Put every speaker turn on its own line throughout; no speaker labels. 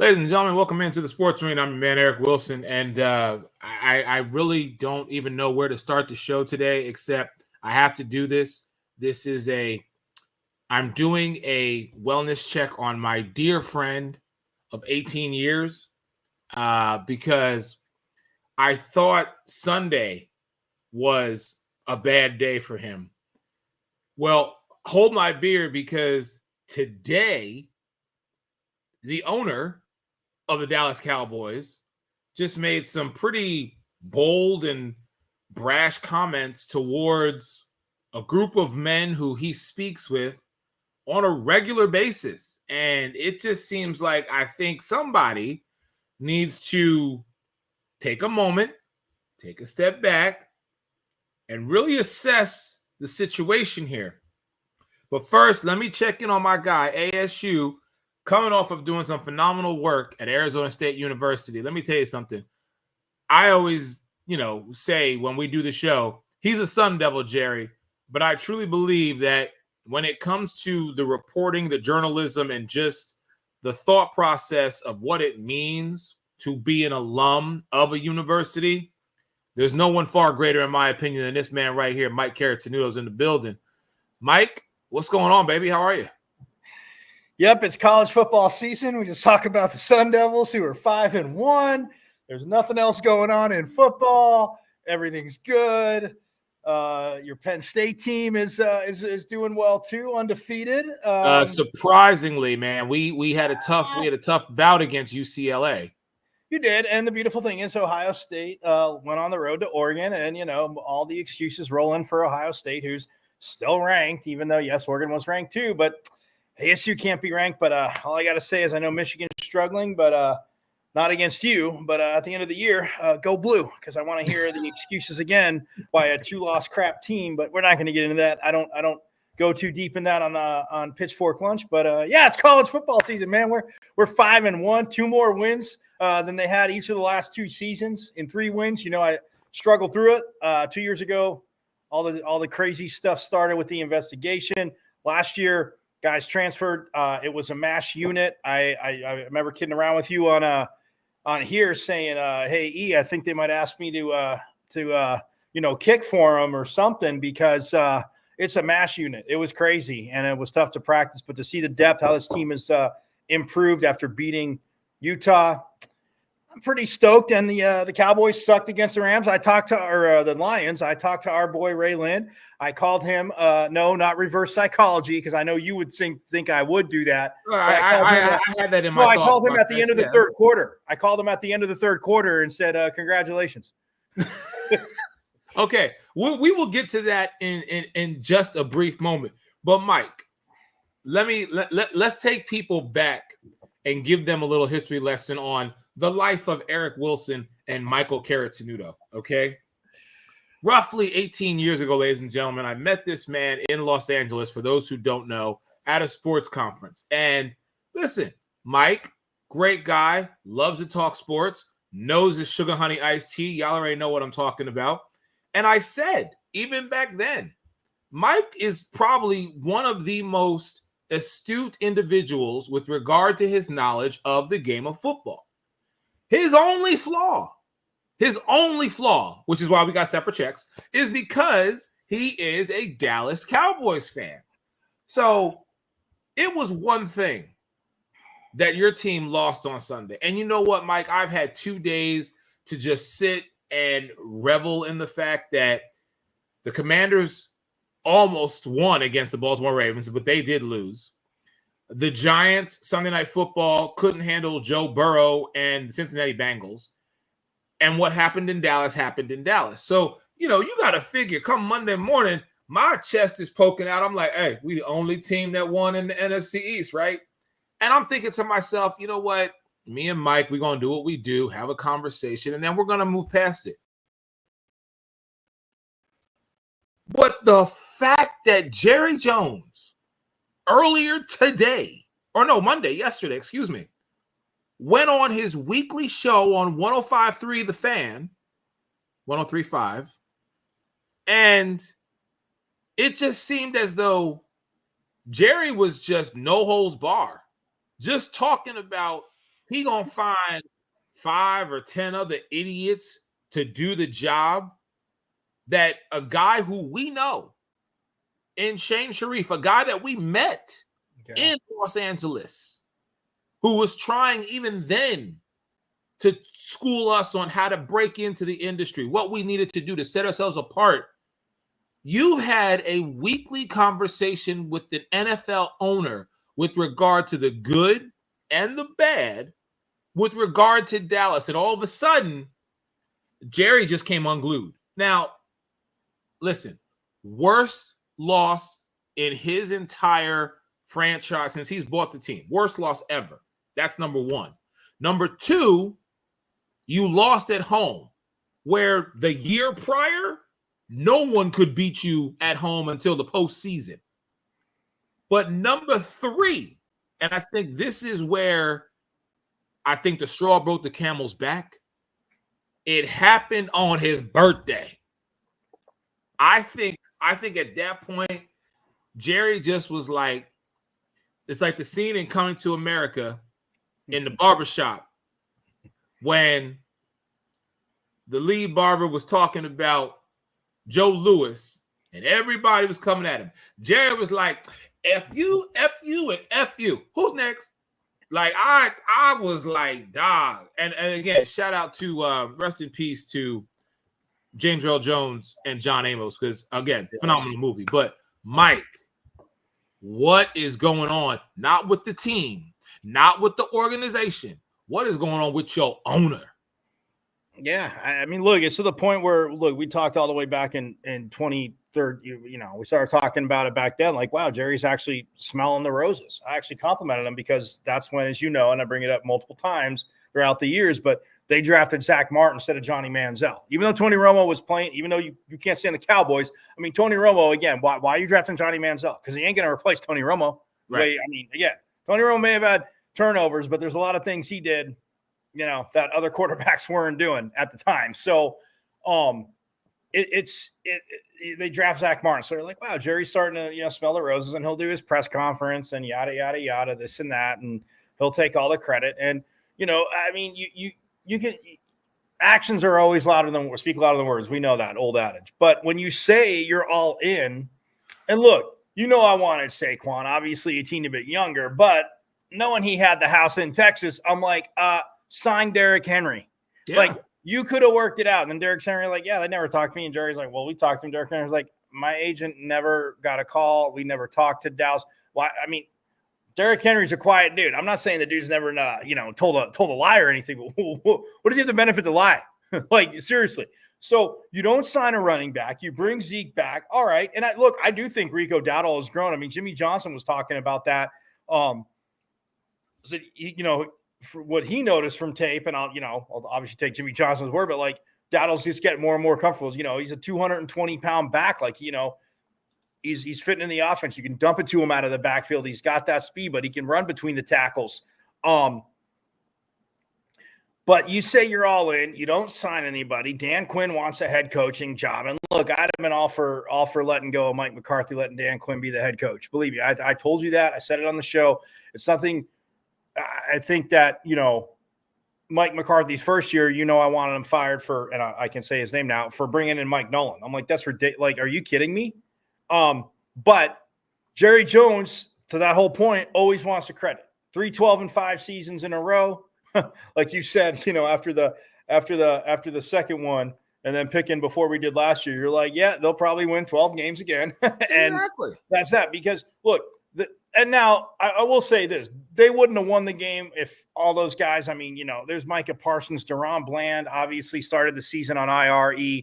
Ladies and gentlemen, welcome into the Sports Arena. I'm your man, Eric Wilson, and I really don't even know where to start the show today, except I have to do this. I'm doing a wellness check on my dear friend of 18 years because I thought Sunday was a bad day for him. Well, hold my beer, because today the owner of the Dallas Cowboys just made some pretty bold and brash comments towards a group of men who he speaks with on a regular basis. And it just seems like I think somebody needs to take a moment, take a step back, and really assess the situation here. But first, let me check in on my guy, ASU, coming off of doing some phenomenal work at Arizona State University. Let me tell you something. I always, say when we do the show, he's a Sun Devil, Jerry. But I truly believe that when it comes to the reporting, the journalism, and just the thought process of what it means to be an alum of a university, there's no one far greater, in my opinion, than this man right here, Mike Caratanudo's in the building. Mike, what's going on, baby? How are you?
Yep, it's college football season. We just talk about the Sun Devils, who are 5-1. There's nothing else going on in football. Everything's good. Your Penn State team is doing well too, undefeated.
Surprisingly, man, we had a tough bout against UCLA.
You did, and the beautiful thing is Ohio State went on the road to Oregon, and all the excuses roll in for Ohio State, who's still ranked, even though yes, Oregon was ranked too, but ASU can't be ranked. But all I got to say is I know Michigan's struggling, but not against you. But at the end of the year, go blue, because I want to hear the excuses again by a two-loss crap team. But we're not going to get into that. I don't go too deep in that on Pitchfork Lunch. But yeah, it's college football season, man. We're 5-1, 2 more wins than they had each of the last 2 seasons. In 3 wins, I struggled through it 2 years ago. All the crazy stuff started with the investigation. Last year, guys transferred. It was a mash unit. I remember kidding around with you on here saying, "Hey, E, I think they might ask me to kick for them or something, because it's a mash unit." It was crazy, and it was tough to practice. But to see the depth, how this team has improved after beating Utah, I'm pretty stoked. And the Cowboys sucked against the Rams. The Lions. I talked to our boy Ray Lynn. I called him. No, not reverse psychology, because I know you would think I would do that.
I had that in my.
I called him at the end of the third quarter. I called him at the end of the third quarter and said, "Congratulations."
Okay, we will get to that in just a brief moment. But Mike, let's take people back and give them a little history lesson on the life of Eric Wilson and Michael Caratanudo, okay? Roughly 18 years ago, ladies and gentlemen, I met this man in Los Angeles, for those who don't know, at a sports conference. And listen, Mike, great guy, loves to talk sports, knows his sugar honey iced tea. Y'all already know what I'm talking about. And I said, even back then, Mike is probably one of the most astute individuals with regard to his knowledge of the game of football. His only flaw, which is why we got separate checks, is because he is a Dallas Cowboys fan. So it was one thing that your team lost on Sunday. And you know what, Mike? I've had 2 days to just sit and revel in the fact that the Commanders almost won against the Baltimore Ravens, but they did lose. The Giants, Sunday Night Football, couldn't handle Joe Burrow and the Cincinnati Bengals. And what happened in Dallas happened in Dallas. So, you got to figure, come Monday morning, my chest is poking out. I'm like, hey, we the only team that won in the NFC East, right? And I'm thinking to myself, you know what? Me and Mike, we're going to do what we do, have a conversation, and then we're going to move past it. But the fact that Jerry Jones earlier today, yesterday, went on his weekly show on 105.3 The Fan, 103.5, and it just seemed as though Jerry was just no holds bar, just talking about he gonna find 5 or 10 other idiots to do the job that a guy who we know in Shane Sharif, a guy that we met in Los Angeles, who was trying even then to school us on how to break into the industry, what we needed to do to set ourselves apart. You had a weekly conversation with the NFL owner with regard to the good and the bad, with regard to Dallas. And all of a sudden, Jerry just came unglued. Now, listen, worst loss in his entire franchise since he's bought the team. Worst loss ever. That's number one. Number two, you lost at home, where the year prior, no one could beat you at home until the postseason. But number three, and I think this is where I think the straw broke the camel's back. It happened on his birthday. I think at that point, Jerry just was like, it's like the scene in Coming to America in the barbershop when the lead barber was talking about Joe Louis and everybody was coming at him. Jerry was like, F you, and F you. Who's next? Like, I was like, dog. And again, shout out to rest in peace to James Earl Jones and John Amos, because again, phenomenal movie. But Mike, what is going on? Not with the team, not with the organization. What is going on with your owner?
Yeah, I mean, look, it's to the point where, look, we talked all the way back in 2013. You know, we started talking about it back then. Like, wow, Jerry's actually smelling the roses. I actually complimented him because that's when, as you know, and I bring it up multiple times throughout the years, but they drafted Zach Martin instead of Johnny Manziel. Even though Tony Romo was playing, even though you can't stand the Cowboys, I mean, Tony Romo, again, why are you drafting Johnny Manziel? Because he ain't going to replace Tony Romo.
Right.
I mean, again, Tony Romo may have had turnovers, but there's a lot of things he did, you know, that other quarterbacks weren't doing at the time. So they draft Zach Martin. So they're like, wow, Jerry's starting to, you know, smell the roses, and he'll do his press conference and yada, yada, yada, this and that. And he'll take all the credit. And, you know, I mean, you can, actions are always speak louder than words. We know that old adage. But when you say you're all in, and look, you know, I wanted Saquon, obviously a teeny bit younger, but knowing he had the house in Texas, I'm like, sign Derrick Henry. Yeah. Like, you could have worked it out. And then Derrick Henry, like, yeah, they never talked to me. And Jerry's like, well, we talked to him. Derrick Henry was like, my agent never got a call. We never talked to Dallas. Why? I mean, Derrick Henry's a quiet dude. I'm not saying the dude's never, you know, told a lie or anything. But what does he have to benefit to lie? Like, seriously. So you don't sign a running back. You bring Zeke back. All right. And I do think Rico Dowdle has grown. I mean, Jimmy Johnson was talking about that. So, you know, for what he noticed from tape, and I'll obviously take Jimmy Johnson's word, but like, Dowdle's just getting more and more comfortable. You know, he's a 220-pound back. Like, you know, he's fitting in the offense. You can dump it to him out of the backfield. He's got that speed, but he can run between the tackles. But you say you're all in. You don't sign anybody. Dan Quinn wants a head coaching job. And look, I'd have been all for letting go of Mike McCarthy, letting Dan Quinn be the head coach. Believe me, I told you that. I said it on the show. It's nothing. I think that, you know, Mike McCarthy's first year, you know, I wanted him fired for, and I can say his name now, for bringing in Mike Nolan. I'm like, that's ridiculous. Like, are you kidding me? But Jerry Jones, to that whole point, always wants to credit 3 12-5 seasons in a row. Like you said, you know, after the second one, and then picking before we did last year, you're like, yeah, they'll probably win 12 games again. And
exactly.
That's that. Because look, and now I will say this, they wouldn't have won the game if all those guys, I mean, you know, there's Micah Parsons, Deron Bland obviously started the season on IRE.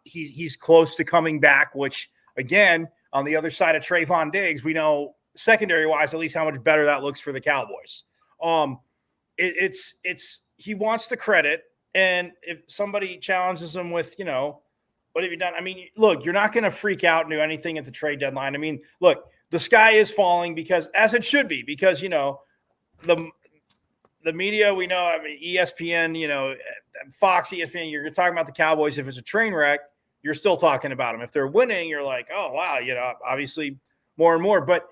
He's close to coming back, which again, on the other side of Trayvon Diggs, we know secondary wise, at least how much better that looks for the Cowboys. He wants the credit. And if somebody challenges him with, you know, what have you done? I mean, look, you're not going to freak out and do anything at the trade deadline. I mean, look, the sky is falling, because, as it should be, because, you know, the media, we know, I mean, ESPN, you know, Fox, ESPN, you're talking about the Cowboys. If it's a train wreck, you're still talking about them. If they're winning, you're like, oh, wow, you know, obviously more and more. But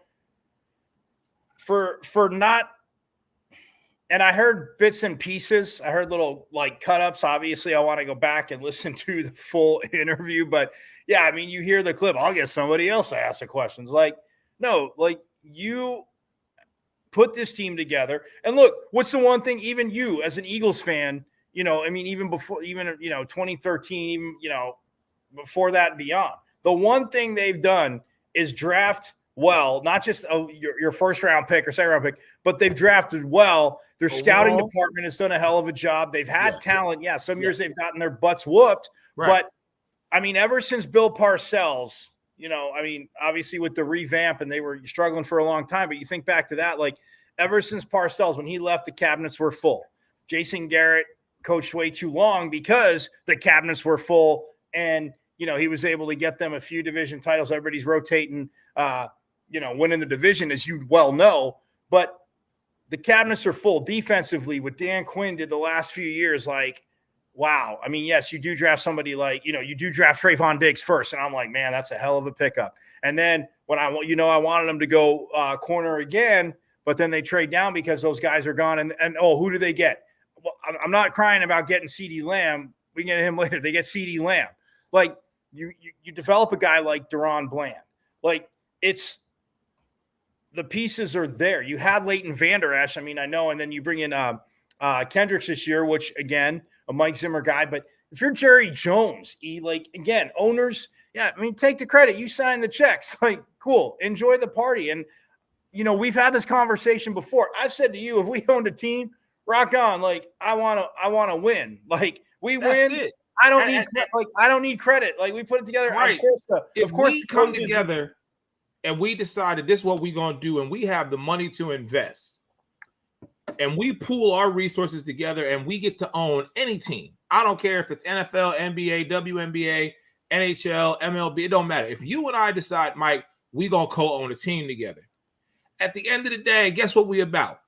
for not and I heard bits and pieces. I heard little like cut ups. Obviously, I want to go back and listen to the full interview. But yeah, I mean, you hear the clip. I'll get somebody else to ask the questions. Like, no, like you put this team together. And look, what's the one thing, even you as an Eagles fan, I mean, even before, 2013, even, before that and beyond, the one thing they've done is draft well, not just your first round pick or second round pick, but they've drafted well. Their scouting department has done a hell of a job. They've had talent. Yeah, some years they've gotten their butts whooped. Right. But, I mean, ever since Bill Parcells, I mean, obviously with the revamp, and they were struggling for a long time, but you think back to that, like ever since Parcells, when he left, the cabinets were full. Jason Garrett coached way too long because the cabinets were full, and, he was able to get them a few division titles. Everybody's rotating, winning the division, as you well know, but the cabinets are full defensively. What Dan Quinn did the last few years, like, wow. I mean, yes, you do draft somebody like, you do draft Trayvon Diggs first. And I'm like, man, that's a hell of a pickup. And then when I wanted them to go corner again, but then they trade down because those guys are gone. And who do they get? Well, I'm not crying about getting CeeDee Lamb. We can get him later. They get CeeDee Lamb. Like you develop a guy like Deron Bland. Like it's, the pieces are there. You had Leighton Vander Esch. I mean, I know. And then you bring in Kendricks this year, which again, a Mike Zimmer guy. But if you're Jerry Jones, again, owners, yeah, I mean, take the credit. You sign the checks. Like, cool. Enjoy the party. And, we've had this conversation before. I've said to you, if we owned a team, rock on. Like, I want to win. Like, we
That's
win.
It.
I don't need credit. Like, we put it together.
Right.
Of course,
we come together and we decided this is what we're going to do, and we have the money to invest, and we pool our resources together, and we get to own any team. I don't care if it's NFL, NBA, WNBA, NHL, MLB. It don't matter. If you and I decide, Mike, we going to co-own a team together. At the end of the day, guess what we about?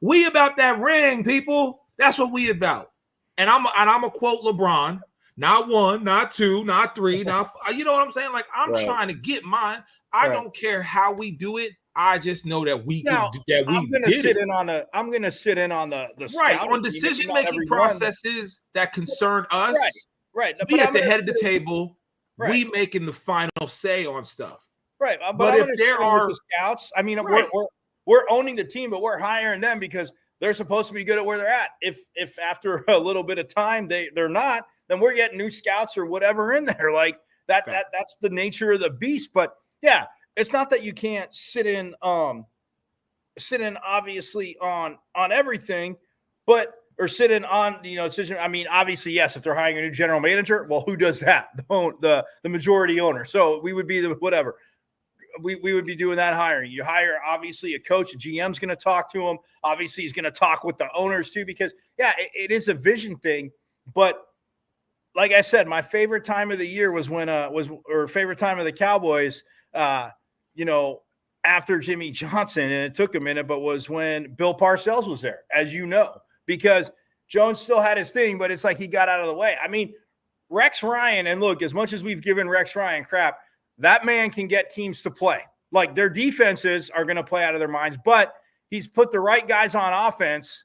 We about that ring, people. That's what we about. And I'm a quote LeBron. Not one, not two, not three, not five. You know what I'm saying? Like, I'm trying to get mine. I don't care how we do it. I just know that we can do that. I'm going to sit in on the.
I'm going to sit in on the
right on decision making processes that concern us.
Right.
We at the head of the table. Right. We making the final say on stuff.
Right. But if there are the scouts, I mean, we're owning the team, but we're hiring them because they're supposed to be good at where they're at. If after a little bit of time they're not, then we're getting new scouts or whatever in there. Like that's the nature of the beast. But yeah, it's not that you can't sit in obviously on everything, or sit in on decision. I mean, obviously, yes, if they're hiring a new general manager, well, who does that? The majority owner. So we would be the whatever. We would be doing that hiring. You hire obviously a coach, a GM's going to talk to him. Obviously, he's going to talk with the owners too, because it is a vision thing. But like I said, my favorite time of the year was when favorite time of the Cowboys, after Jimmy Johnson, and it took a minute, but was when Bill Parcells was there, as you know, because Jones still had his thing, but it's like he got out of the way. I mean, Rex Ryan, and look, as much as we've given Rex Ryan crap, that man can get teams to play. Like, their defenses are going to play out of their minds, but he's put the right guys on offense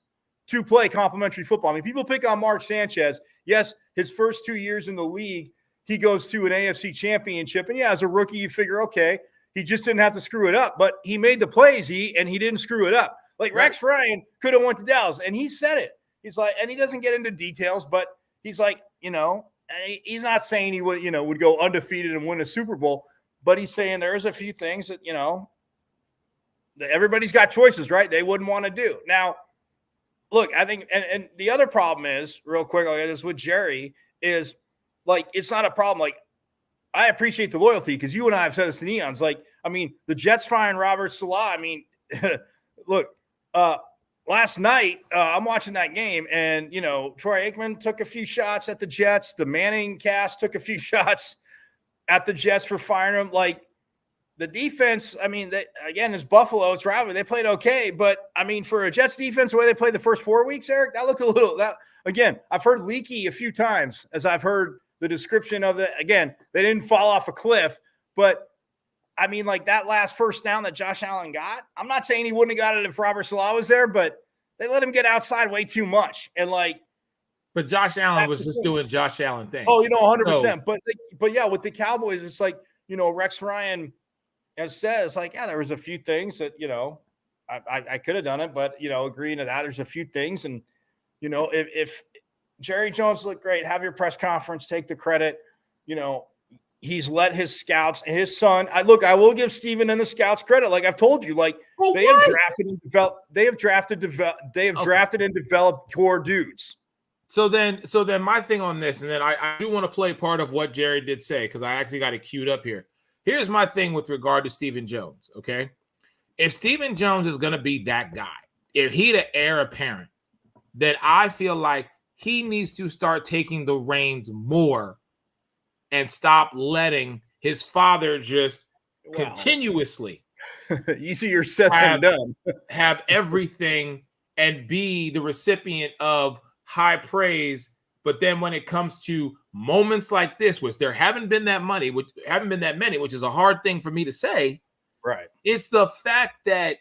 to play complementary football. I mean, people pick on Mark Sanchez. Yes, his first 2 years in the league, he goes to an AFC championship. And as a rookie, you figure, okay, he just didn't have to screw it up, but he made the plays, and he didn't screw it up. Like, Rex Ryan could have went to Dallas, and he said it. He's like, and he doesn't get into details, but he's like, he's not saying he would go undefeated and win a Super Bowl, but he's saying there's a few things that, that everybody's got choices, right? They wouldn't want to do. Now, look, I think, and the other problem is, real quick, I'll get this with Jerry, is like, it's not a problem. Like, I appreciate the loyalty because you and I have said this to Neons. Like, I mean, the Jets firing Robert Salah. I mean, look, last night, I'm watching that game, and, Troy Aikman took a few shots at the Jets. The Manning cast took a few shots at the Jets for firing him. Like, the defense, I mean, again, it's Buffalo. It's rivalry. They played okay. But, I mean, for a Jets defense, the way they played the first 4 weeks, Eric, that looked a little – again, I've heard leaky a few times as I've heard the description of it. Again, they didn't fall off a cliff. But, I mean, like that last first down that Josh Allen got, I'm not saying he wouldn't have got it if Robert Salah was there, but They let him get outside way too much. And like,
but Josh Allen was just doing Josh Allen things.
Oh, 100%. But yeah, with the Cowboys, it's like, Rex Ryan has said, it's like, yeah, there was a few things that, I could have done it, but, agreeing to that, there's a few things. And, if Jerry Jones looked great, have your press conference, take the credit, he's let his scouts, his son. I will give Steven and the scouts credit. Like I've told you, like they have drafted and developed core dudes.
So then my thing on this, and then I do want to play part of what Jerry did say, because I actually got it queued up here. Here's my thing with regard to Stephen Jones, okay? If Stephen Jones is going to be that guy, if he the heir apparent, then I feel like he needs to start taking the reins more and stop letting his father just continuously
easier said than done.
have everything and be the recipient of high praise, but then when it comes to moments like this, which there haven't been that many, which is a hard thing for me to say,
right?
It's the fact that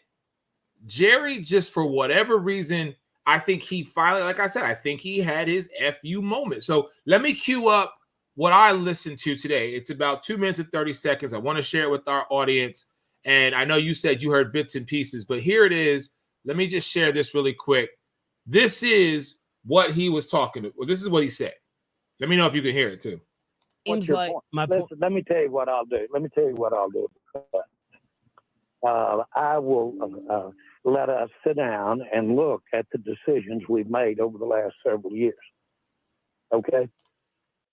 Jerry, just for whatever reason, I think he finally, like I said, I think he had his FU moment. So let me cue up what I listened to today. It's about 2 minutes and 30 seconds. I want to share it with our audience. And I know you said you heard bits and pieces, but here it is. Let me just share this really quick. This is what he was talking about. Well, this is what he said. Let me know if you can hear it too.
Seems like my point.
Let me tell you what I'll do. I will let us sit down and look at the decisions we've made over the last several years. Okay?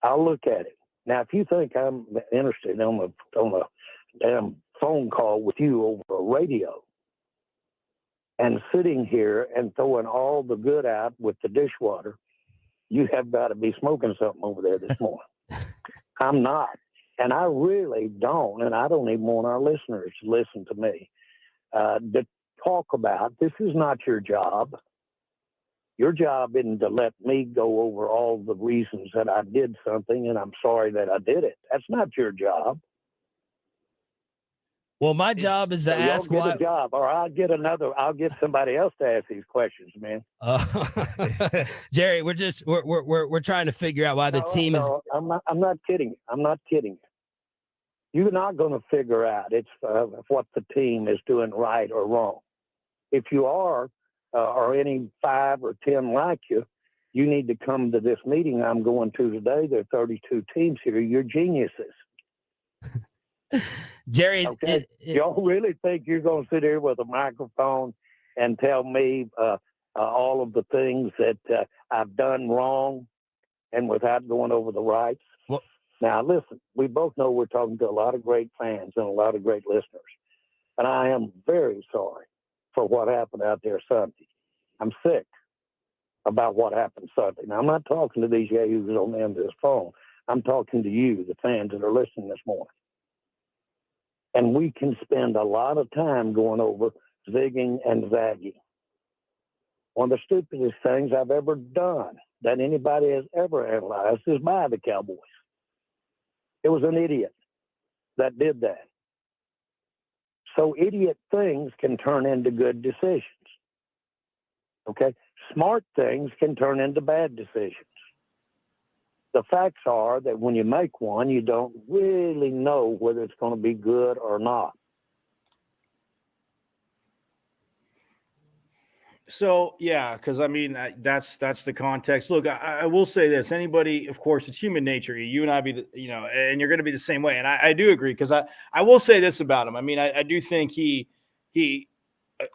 I'll look at it. Now, if you think I'm interested on a damn phone call with you over a radio and sitting here and throwing all the good out with the dishwater, you have got to be smoking something over there this morning. I'm not. And I really don't, and I don't even want our listeners to listen to me, to talk about, this is not your job. Your job isn't to let me go over all the reasons that I did something and I'm sorry that I did it. That's not your job.
Well, my job is to ask why.
A job, or I'll get somebody else to ask these questions, man.
Jerry, we're trying to figure out why the team is.
I'm not kidding. I'm not kidding. You're not going to figure out what the team is doing right or wrong. If you are, or any 5 or 10 like you, you need to come to this meeting I'm going to today. There are 32 teams here. You're geniuses.
Jerry,
okay? Y'all really think you're going to sit here with a microphone and tell me all of the things that I've done wrong and without going over the rights?
Well,
now, listen, we both know we're talking to a lot of great fans and a lot of great listeners. And I am very sorry for what happened out there Sunday. I'm sick about what happened Sunday. Now, I'm not talking to these yahoos on the end of this phone. I'm talking to you, the fans that are listening this morning. And we can spend a lot of time going over zigging and zagging. One of the stupidest things I've ever done that anybody has ever analyzed is by the Cowboys. It was an idiot that did that. So idiot things can turn into good decisions. Okay? Smart things can turn into bad decisions. The facts are that when you make one, you don't really know whether it's going to be good or not.
So, yeah, because I mean, that's the context. Look, I will say this. Anybody, of course, it's human nature. You and I and you're going to be the same way. And I do agree, because I will say this about him. I mean, I do think he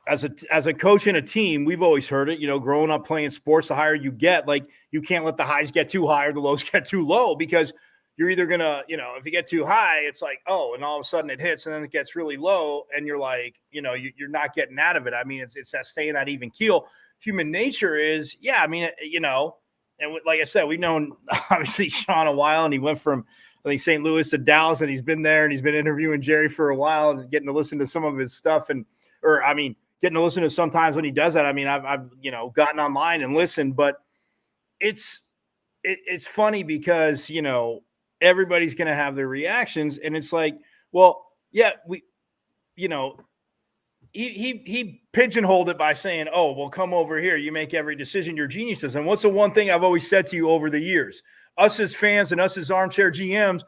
as a coach in a team, we've always heard it, growing up playing sports, the higher you get, like you can't let the highs get too high or the lows get too low, because you're either going to, if you get too high, it's like, oh, and all of a sudden it hits and then it gets really low and you're like, you're not getting out of it. I mean, it's that staying that even keel. Human nature is, yeah, I mean, and like I said, we've known obviously Sean a while, and he went from, I think, St. Louis to Dallas, and he's been there and he's been interviewing Jerry for a while and getting to listen to some of his stuff getting to listen to sometimes when he does that. I mean, I've gotten online and listened, but it's funny because, everybody's going to have their reactions, and it's like, well, yeah, he pigeonholed it by saying, "Oh, well, come over here. You make every decision. You're geniuses." And what's the one thing I've always said to you over the years? Us as fans and us as armchair GMs,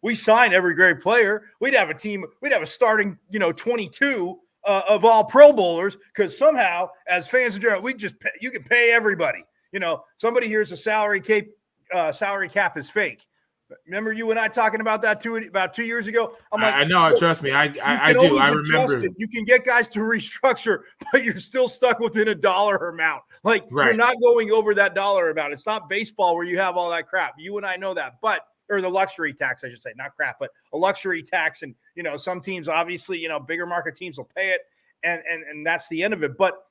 we sign every great player. We'd have a team. We'd have a starting, 22 of all Pro Bowlers, because somehow, as fans in general, you can pay everybody. Somebody hears the salary cap is fake. Remember you and I talking about that about 2 years ago? I'm like,
I know. Trust me, I do. I remember.
You can get guys to restructure, but you're still stuck within a dollar amount. Like,
Right.
You're not going over that dollar amount. It's not baseball where you have all that crap. You and I know that, or the luxury tax, I should say, not crap, but a luxury tax. And, some teams, obviously, bigger market teams will pay it. And that's the end of it. But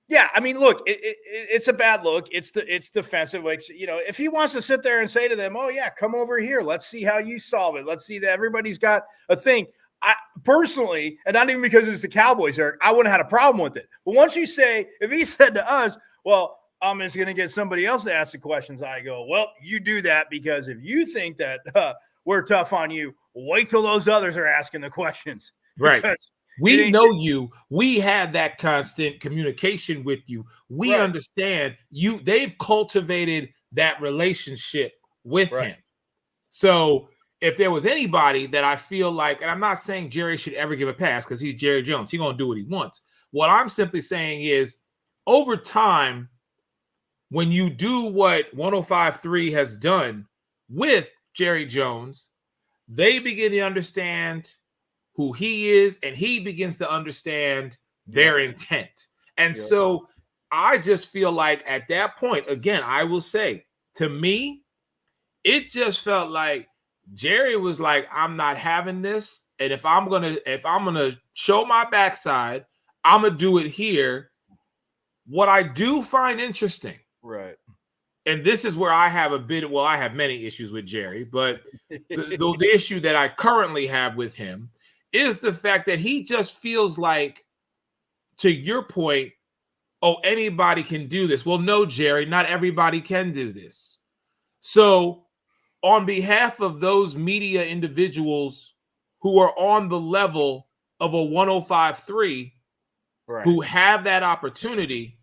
yeah, I mean, look, it's a bad look. It's defensive. Like, if he wants to sit there and say to them, "Oh yeah, come over here. Let's see how you solve it. Let's see that everybody's got a thing." I personally, and not even because it's the Cowboys, Eric, I wouldn't have had a problem with it. But once you say, if he said to us, "Well, I'm just going to get somebody else to ask the questions," I go, "Well, you do that, because if you think that we're tough on you, wait till those others are asking the questions."
Right.
Because
we know you. We had that constant communication with you. We understand you. They've cultivated that relationship with him. So if there was anybody that I feel like, and I'm not saying Jerry should ever give a pass because he's Jerry Jones. He's going to do what he wants. What I'm simply saying is, over time, when you do what 105.3 has done with Jerry Jones, they begin to understand who he is, and he begins to understand their intent. And so I just feel like at that point, again, I will say, to me, it just felt like Jerry was like, "I'm not having this. And if I'm gonna show my backside, I'm gonna do it here." What I do find interesting,
right.
And this is where I have I have many issues with Jerry, but the issue that I currently have with him is the fact that he just feels like, to your point, anybody can do this. Well, no, Jerry, not everybody can do this. So on behalf of those media individuals who are on the level of a 105.3, who have that opportunity,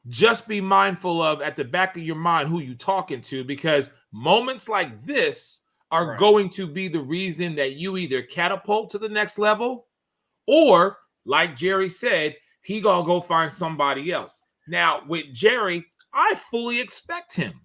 just be mindful of, at the back of your mind, who you're talking to, because moments like this are going to be the reason that you either catapult to the next level, or, like Jerry said, he gonna go find somebody else. Now, with Jerry, I fully expect him,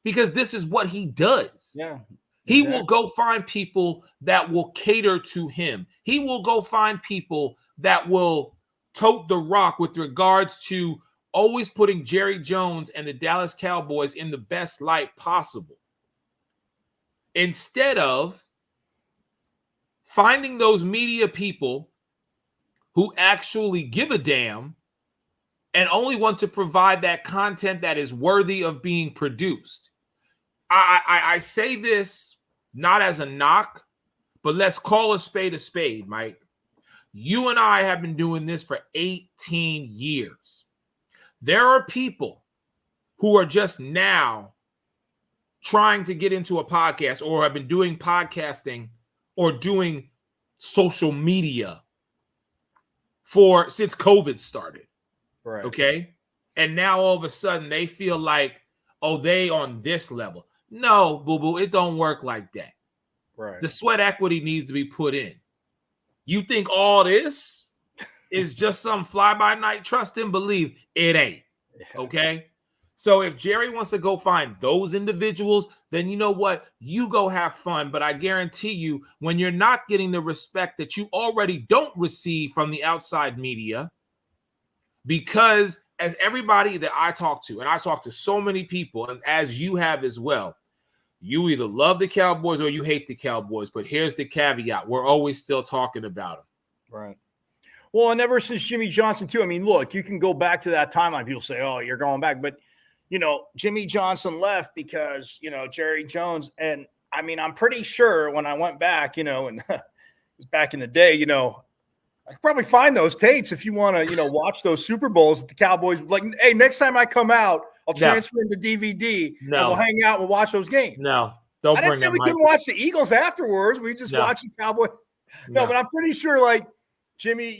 because this is what he does.
Yeah.
He will go find people that will cater to him. He will go find people that will tote the rock with regards to always putting Jerry Jones and the Dallas Cowboys in the best light possible, instead of finding those media people who actually give a damn and only want to provide that content that is worthy of being produced. I say this not as a knock, but let's call a spade, Mike. You and I have been doing this for 18 years. There are people who are just now trying to get into a podcast, or have been doing podcasting or doing social media since COVID started.
Right.
Okay. And now all of a sudden they feel like, they on this level. No, boo-boo, it don't work like that.
Right.
The sweat equity needs to be put in. You think all this is just some fly-by-night trust and believe? It ain't. Okay? So if Jerry wants to go find those individuals, then you know what? You go have fun. But I guarantee you, when you're not getting the respect that you already don't receive from the outside media, because as everybody that I talk to, and I talk to so many people, and as you have as well, you either love the Cowboys or you hate the Cowboys. But here's the caveat. We're always still talking about them.
Right. Well, and ever since Jimmy Johnson, too, I mean, look, you can go back to that timeline. People say, "Oh, you're going back." But, Jimmy Johnson left because, Jerry Jones. And, I mean, I'm pretty sure when I went back, and it was back in the day, I could probably find those tapes if you want to, watch those Super Bowls that the Cowboys, like, hey, next time I come out, I'll transfer into DVD. And we'll hang out. We'll watch those games.
No, don't
I didn't
bring
say
that.
We couldn't watch the Eagles afterwards. We just watched the Cowboys. No, but I'm pretty sure, like, Jimmy,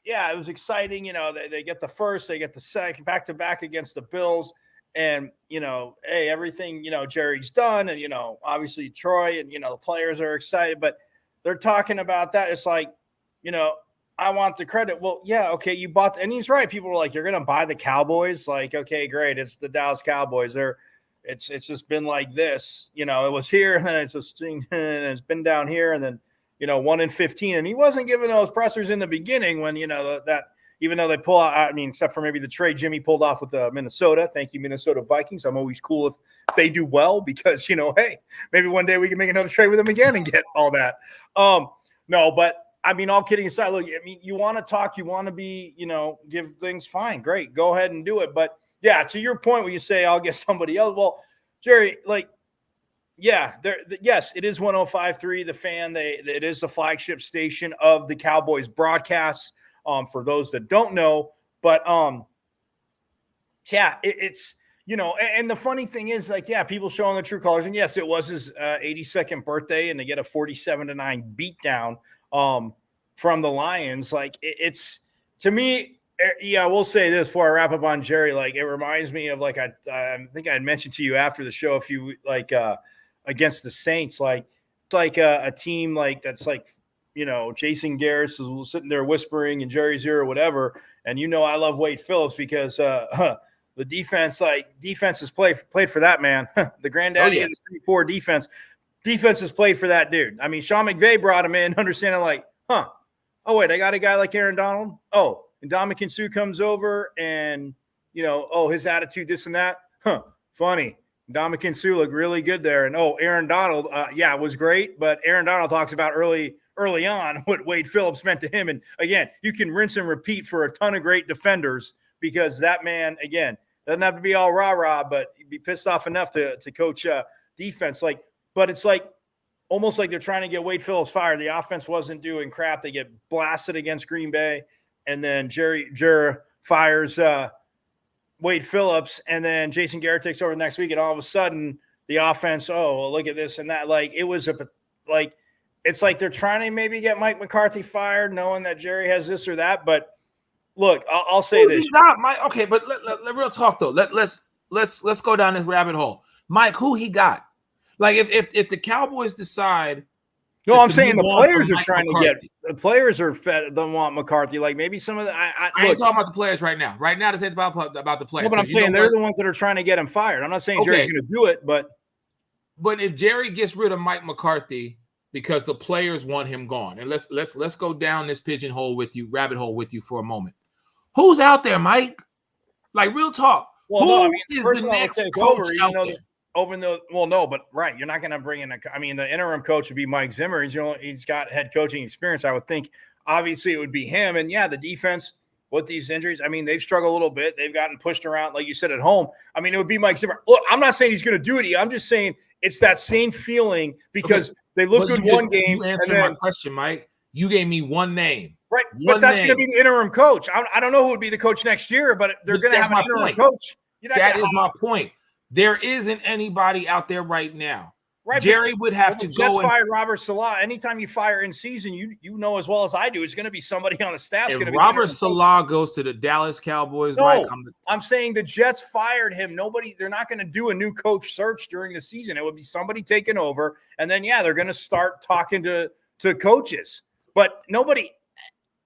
yeah, it was exciting. They get the first, they get the second, back to back against the Bills. And, hey, everything, Jerry's done. And, obviously Troy and, the players are excited, but they're talking about that. It's like, I want the credit. Well, yeah, okay, you bought, and he's right. People were like, you're going to buy the Cowboys? Like, okay, great. It's the Dallas Cowboys. It's just been like this. It was here, and then it's just, and it's been down here, and then, 1-15. And he wasn't giving those pressers in the beginning when, that even though they pull out, I mean, except for maybe the trade Jimmy pulled off with Minnesota. Thank you, Minnesota Vikings. I'm always cool if they do well because, hey, maybe one day we can make another trade with them again and get all that. No, but I mean, all kidding aside, look, I mean, you want to talk, you want to be, give things fine. Great. Go ahead and do it. But yeah, to your point where you say, I'll get somebody else. Well, Jerry, like, yeah, yes, it is 105.3, The Fan. It is the flagship station of the Cowboys broadcasts. For those that don't know, but yeah, it's and the funny thing is, like, yeah, people showing the true colors, and yes, it was his 82nd birthday, and to get a 47-9 beatdown from the Lions, like it's to me, yeah, we'll say this before I wrap up on Jerry, like it reminds me of like I think I had mentioned to you after the show a few against the Saints, like it's like a team like that's like. Jason Garrett is sitting there whispering in Jerry's ear or whatever. And, I love Wade Phillips because the defense has played for that man. The granddaddy of the 3-4 defense has played for that dude. I mean, Sean McVay brought him in understanding like, oh, wait, I got a guy like Aaron Donald. Oh, and Ndamukong Suh comes over and, his attitude, this and that. Funny. Ndamukong Suh looked really good there. And, Aaron Donald, it was great. But Aaron Donald talks about early on what Wade Phillips meant to him. And again, you can rinse and repeat for a ton of great defenders because that man, again, doesn't have to be all rah-rah, but he'd be pissed off enough to coach defense. But it's like almost like they're trying to get Wade Phillips fired. The offense wasn't doing crap. They get blasted against Green Bay. And then Jerry fires Wade Phillips. And then Jason Garrett takes over next week. And all of a sudden the offense, look at this and that. Like it was it's like they're trying to maybe get Mike McCarthy fired, knowing that Jerry has this or that. But look, I'll say this.
Got, Mike? Okay, but let real talk though. Let's go down this rabbit hole. Mike, who he got? Like if the Cowboys decide.
No, I'm saying the players are trying to get. The players are fed. Don't want McCarthy. Like maybe some of the.
I ain't talking about the players right now. Right now, this is about the players.
No, but I'm saying they're the ones that are trying to get him fired. I'm not saying Jerry's going to do it, but
if Jerry gets rid of Mike McCarthy. Because the players want him gone. And let's go down this pigeonhole with you, rabbit hole with you for a moment. Who's out there, Mike? Like real talk.
Well,
Who is the next coach out there?
But right, you're not going to bring in the interim coach would be Mike Zimmer. He's got head coaching experience. I would think obviously it would be him. And yeah, the defense with these injuries, I mean, they've struggled a little bit. They've gotten pushed around, like you said, at home. I mean, it would be Mike Zimmer. Look, I'm not saying he's going to do it. I'm just saying it's that same feeling because they look good one game.
You answered my question, Mike. You gave me one name.
Right, but that's going to be the interim coach. I don't know who would be the coach next year, but they're going to have an interim coach.
That is my point. There isn't anybody out there right now. Right, Jerry would have to go.
Fire Robert Salah. Anytime you fire in season, you know as well as I do, it's going to be somebody on the staff.
If Robert Salah goes to the Dallas Cowboys,
no,
Mike,
I'm saying the Jets fired him. They're not going to do a new coach search during the season. It would be somebody taking over, and then they're going to start talking to coaches. But nobody,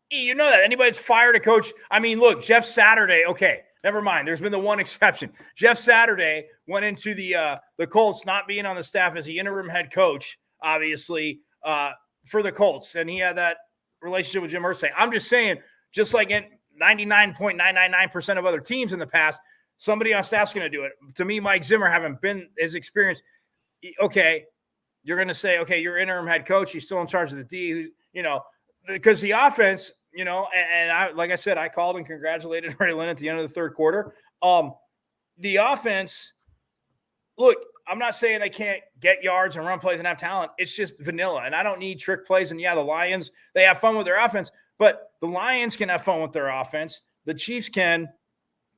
that anybody's fired a coach. I mean, look, Jeff Saturday. Okay. Never mind. There's been the one exception. Jeff Saturday went into the Colts not being on the staff as the interim head coach, obviously, for the Colts. And he had that relationship with Jim Irsay. I'm just saying, just like in 99.999% of other teams in the past, somebody on staff's going to do it. To me, Mike Zimmer, having been his experience, okay, you're going to say, okay, you're interim head coach. He's still in charge of the D, because the offense – and I, like I said, I called and congratulated Ray Lynn at the end of the third quarter. The offense, look, I'm not saying they can't get yards and run plays and have talent. It's just vanilla, and I don't need trick plays. And, the Lions, they have fun with their offense, but the Lions can have fun with their offense. The Chiefs can.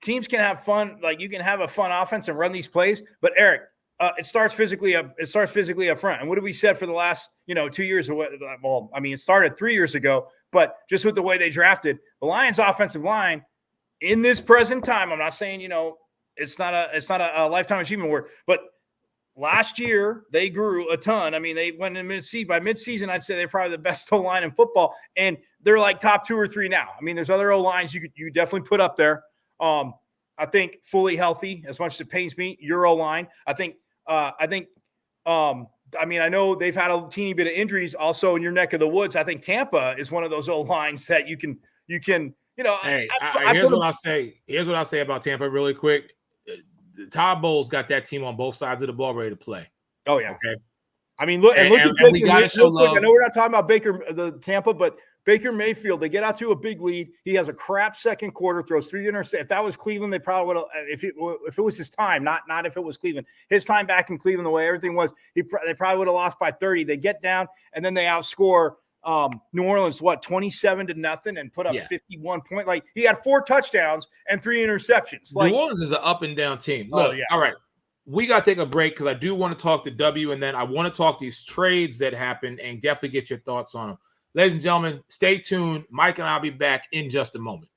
Teams can have fun. Like, you can have a fun offense and run these plays. But, Eric, it starts physically up. It starts physically up front. And what have we said for the last 2 years? Well, I mean, it started 3 years ago, but just with the way they drafted the Lions' offensive line in this present time, I'm not saying it's not a lifetime achievement award, but last year they grew a ton. I mean, they went in by midseason. I'd say they're probably the best O-line in football, and they're like top 2 or 3 now. I mean, there's other O-lines you definitely put up there. I think fully healthy, as much as it pains me, your O-line. I mean, I know they've had a teeny bit of injuries also in your neck of the woods. I think Tampa is one of those O-lines that you can.
Hey, here's what I'll say about Tampa really quick. Todd Bowles got that team on both sides of the ball ready to play.
Oh yeah.
Okay.
I mean, look at Baker.
We got to show love.
I know we're not talking about the Tampa, but Baker Mayfield, they get out to a big lead. He has a crap second quarter, throws 3 interceptions. If that was Cleveland, they probably would have. If it was his time, not if it was Cleveland, his time back in Cleveland, the way everything was, they probably would have lost by 30. They get down and then they outscore New Orleans 27-0 and put up 51 points. Like, he had 4 touchdowns and 3 interceptions.
New Orleans is an up and down team. Look, all right, we got to take a break because I do want to talk the W, and then I want to talk these trades that happened and definitely get your thoughts on them. Ladies and gentlemen, stay tuned. Mike and I'll be back in just a moment.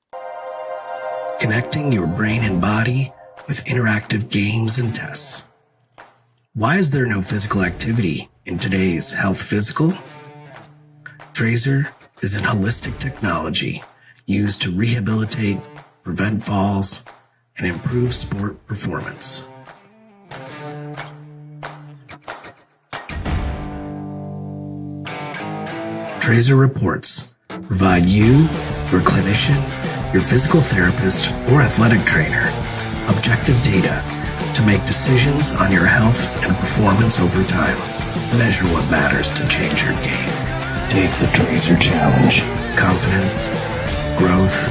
Connecting your brain and body with interactive games and tests. Why is there no physical activity in today's health physical? Trazer is an holistic technology used to rehabilitate, prevent falls, and improve sport performance. Trazer reports provide you, your clinician, your physical therapist, or athletic trainer objective data to make decisions on your health and performance over time. Measure what matters to change your game. Take the Trazer Challenge. Confidence, growth,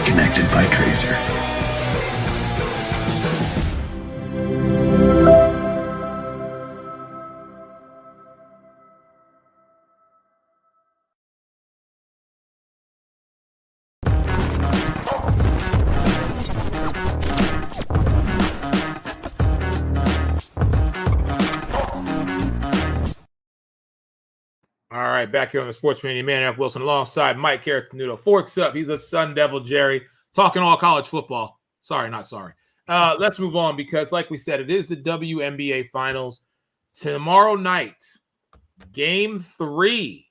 connected by Trazer.
All right, back here on the Sports Radio, man, Eric Wilson, alongside Mike Carrot-Tenuto. Forks up. He's a Sun Devil, Jerry, talking all college football. Sorry, not sorry. Let's move on because, like we said, it is the WNBA Finals. Tomorrow night, Game 3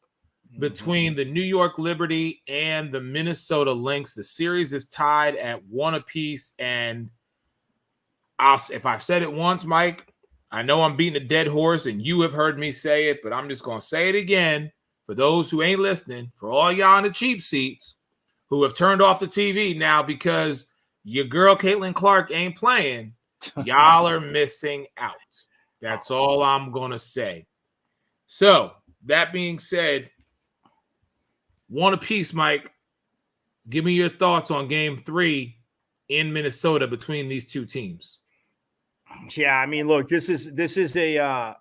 between the New York Liberty and the Minnesota Lynx. The series is tied at 1 apiece, and if I've said it once, Mike, I know I'm beating a dead horse, and you have heard me say it, but I'm just going to say it again for those who ain't listening, for all y'all in the cheap seats who have turned off the TV now because your girl Caitlin Clark ain't playing. Y'all are missing out. That's all I'm going to say. So, that being said, 1 apiece, Mike. Give me your thoughts on Game 3 in Minnesota between these two teams.
Yeah, I mean, look, this is a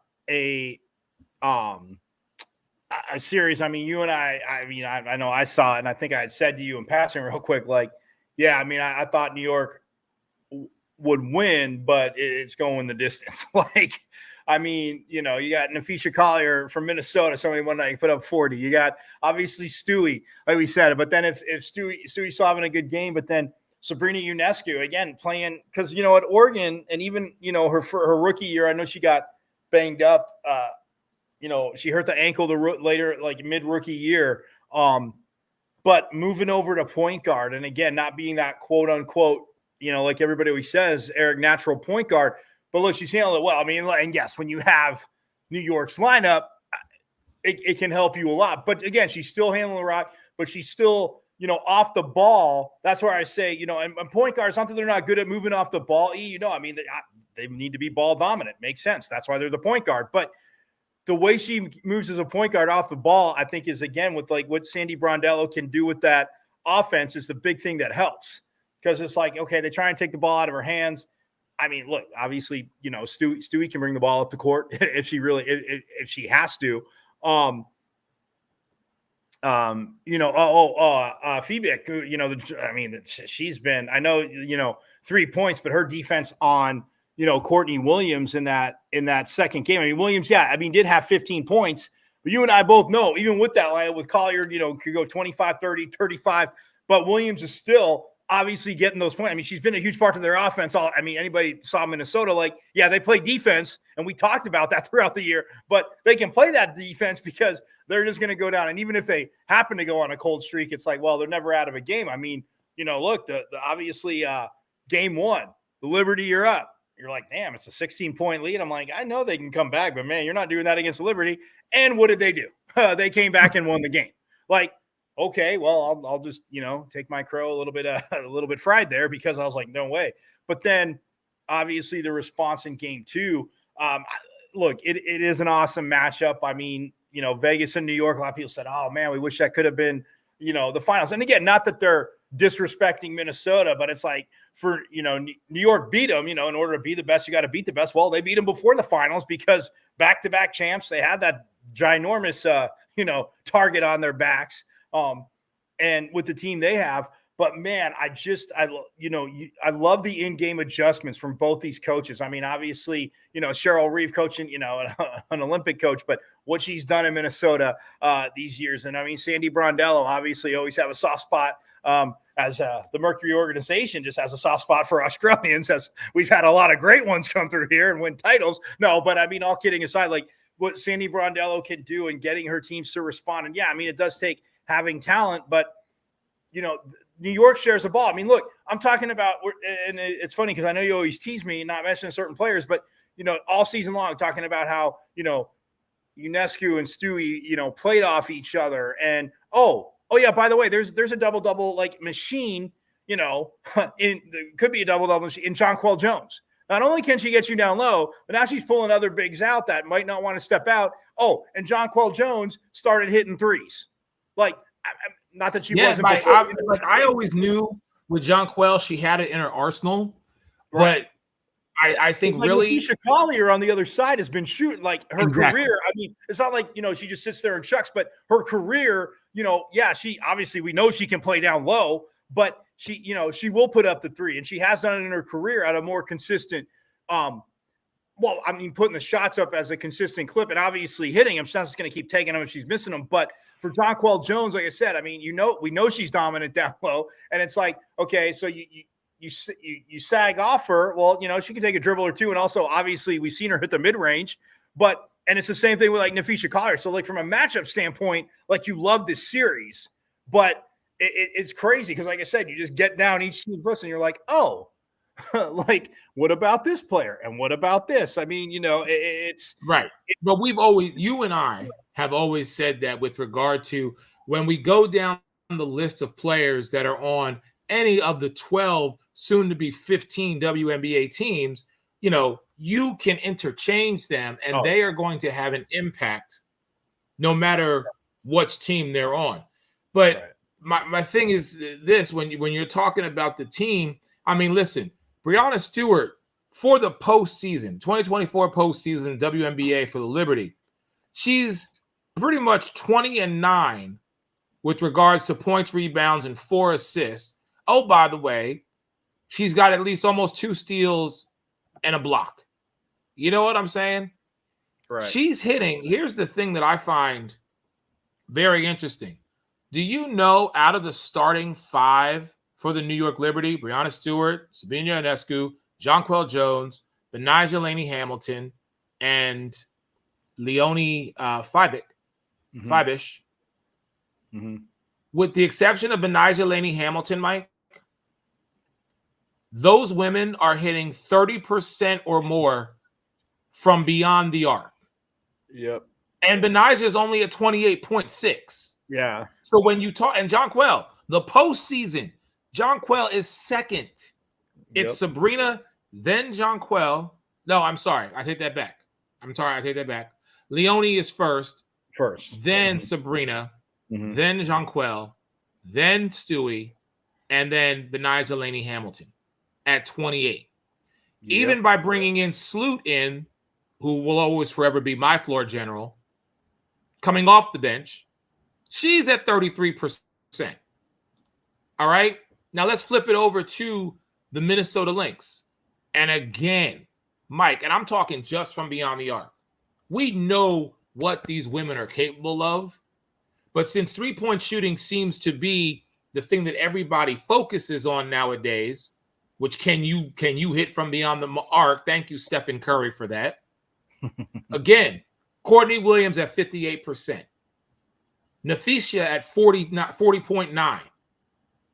series. I mean, you and I know I saw it, and I think I had said to you in passing real quick, like, yeah, I mean, I thought New York would win, but it's going the distance. Like, I mean, you got Nafisha Collier from Minnesota. Somebody one night put up 40. You got obviously Stewie, like we said. But then if Stewie's still having a good game, but then Sabrina Ionescu again playing, because at Oregon, and even her rookie year, I know she got banged up. She hurt the ankle later, like mid rookie year. But moving over to point guard, and again, not being that quote unquote, like everybody always says, Eric, natural point guard. But look, she's handled it well. I mean, and yes, when you have New York's lineup, it can help you a lot. But again, she's still handling the rock, but she's still, off the ball. That's where I say, and point guards, not that they're not good at moving off the ball. I mean, they need to be ball dominant. Makes sense. That's why they're the point guard. But the way she moves as a point guard off the ball, I think is, again, with like what Sandy Brondello can do with that offense is the big thing that helps. Because it's like, okay, they try and take the ball out of her hands. I mean, look, obviously, Stewie can bring the ball up the court if she has to. Phoebe, she's been, I know, 3 points, but her defense on, Courtney Williams in that second game. I mean, Williams, did have 15 points, but you and I both know, even with that lineup with Collier, could go 25, 30, 35, but Williams is still obviously getting those points. I mean, she's been a huge part of their offense. Anybody saw Minnesota, they play defense, and we talked about that throughout the year, but they can play that defense because they're just going to go down. And even if they happen to go on a cold streak, it's like, well, they're never out of a game. I mean, look, the obviously game one, the Liberty, you're up. You're like, damn, it's a 16-point lead. I'm like, I know they can come back, but man, you're not doing that against the Liberty. And what did they do? They came back and won the game. Like, okay, well, I'll just, take my crow a little bit fried there, because I was like, no way. But then obviously the response in game two, look, it is an awesome matchup. I mean, Vegas and New York, a lot of people said, oh man, we wish that could have been, the finals. And again, not that they're disrespecting Minnesota, but it's like, for, New York beat them, in order to be the best, you got to beat the best. Well, they beat them before the finals because back-to-back champs, they had that ginormous, target on their backs. And with the team they have, but man, I love the in-game adjustments from both these coaches. I mean, obviously, Cheryl Reeve coaching, an Olympic coach, but what she's done in Minnesota these years. And I mean, Sandy Brondello obviously always have a soft spot, as the Mercury organization just has a soft spot for Australians, as we've had a lot of great ones come through here and win titles. No, but I mean, all kidding aside, like what Sandy Brondello can do and getting her teams to respond. And yeah, I mean, it does take having talent, but New York shares the ball. I mean, look, I'm talking about, and it's funny because I know you always tease me not mentioning certain players, but all season long talking about how UNESCO and Stewie played off each other, and oh yeah, by the way, there's a double like machine, could be a double machine in Jonquel Jones. Not only can she get you down low, but now she's pulling other bigs out that might not want to step out. Oh, and Jonquel Jones started hitting threes. Like, not that she wasn't before.
I always knew with Jonquel, she had it in her arsenal, right. But I think
it's like
really
Keisha Collier on the other side has been shooting like her career. I mean, it's not like, she just sits there and chucks, but her career, she obviously, we know she can play down low, but she, she will put up the three, and she has done it in her career at a more consistent, putting the shots up as a consistent clip and obviously hitting them. She's not just going to keep taking them if she's missing them. But for Jonquel Jones, like I said, I mean, we know she's dominant down low, and it's like, okay, so you sag off her. Well, she can take a dribble or two, and also obviously we've seen her hit the mid range. And it's the same thing with like Nafisha Collier. So like from a matchup standpoint, like you love this series, but it's crazy because like I said, you just get down each team's list and you're like, oh. Like, what about this player? And what about this? I mean, it's
right. But you and I have always said that with regard to when we go down the list of players that are on any of the 12, soon to be 15 WNBA teams, you can interchange them and they are going to have an impact no matter which team they're on. But my thing is this, when you're talking about the team, I mean, listen, Breanna Stewart for the postseason, 2024 postseason WNBA for the Liberty, she's pretty much 20-9 with regards to points, rebounds, and 4 assists. Oh, by the way, she's got at least almost 2 steals and a block. You know what I'm saying? Right. She's hitting. Here's the thing that I find very interesting. Do you know out of the starting 5 for the New York Liberty, Breanna Stewart, Sabina Ionescu, Jonquel Jones, Benijah Laney Hamilton, and Leonie Fibish.
Mm-hmm.
With the exception of Benijah Laney Hamilton, Mike, those women are hitting 30% or more from beyond the arc.
Yep.
And Benijah is only at 28.6.
Yeah.
So when you talk, and Jonquel, the postseason, Jonquel is second. It's Sabrina, then Jonquel. No, I'm sorry. I take that back. Leonie is first. Then Sabrina, then Jonquel, then Stewie, and then Benijah Laney Hamilton at 28. Even by bringing in Sloot in, who will always forever be my floor general, coming off the bench, she's at 33%. All right? Now let's flip it over to the Minnesota Lynx. And again, Mike, and I'm talking just from beyond the arc. We know what these women are capable of, but since three-point shooting seems to be the thing that everybody focuses on nowadays, which can you hit from beyond the arc? Thank you, Stephen Curry, for that. Again, Courtney Williams at 58%. Nafisha at 40.9.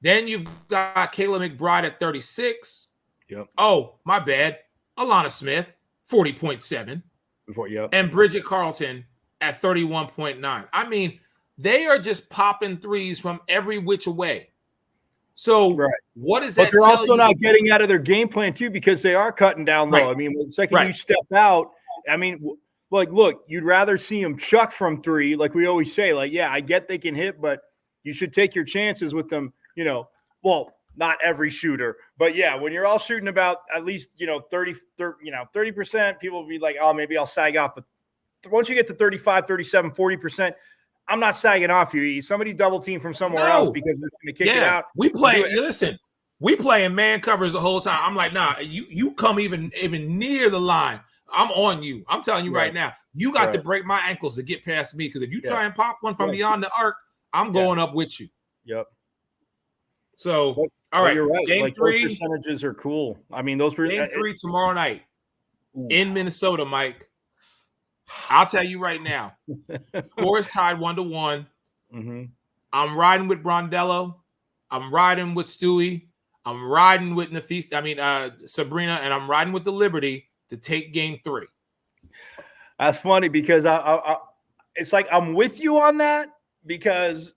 Then you've got Kayla McBride at 36.
Yep.
Oh, my bad. Alana Smith, 40.7.
Yep.
And Bridget Carlton at 31.9. I mean, they are just popping threes from every which way. So what is that?
But they're also not getting out of their game plan too, because they are cutting down low. I mean, the second you step out, I mean, like, look, you'd rather see them chuck from three, like we always say. Like, yeah, I get they can hit, but you should take your chances with them. You know, well, not every shooter, but yeah, when you're all shooting about at least 30%, people will be like, oh, maybe I'll sag off. But once you get to 35, 37, 40%. I'm not sagging off you. Somebody double team from somewhere else because they're going to kick it out.
We play. Listen, we playing man covers the whole time. I'm like, nah. You come even near the line, I'm on you. I'm telling you right now. You got to break my ankles to get past me, because if you try and pop one from beyond the arc, I'm going up with you.
Yep.
So all right,
you're right.
Game
like,
3
those percentages are cool. I mean, those
Game 3 tomorrow night in Minnesota, Mike. I'll tell you right now, score is tied 1-1.
Mm-hmm.
I'm riding with Brondello. I'm riding with Stewie. I'm riding with Sabrina, and I'm riding with the Liberty to take Game 3.
That's funny, because I it's like I'm with you on that, because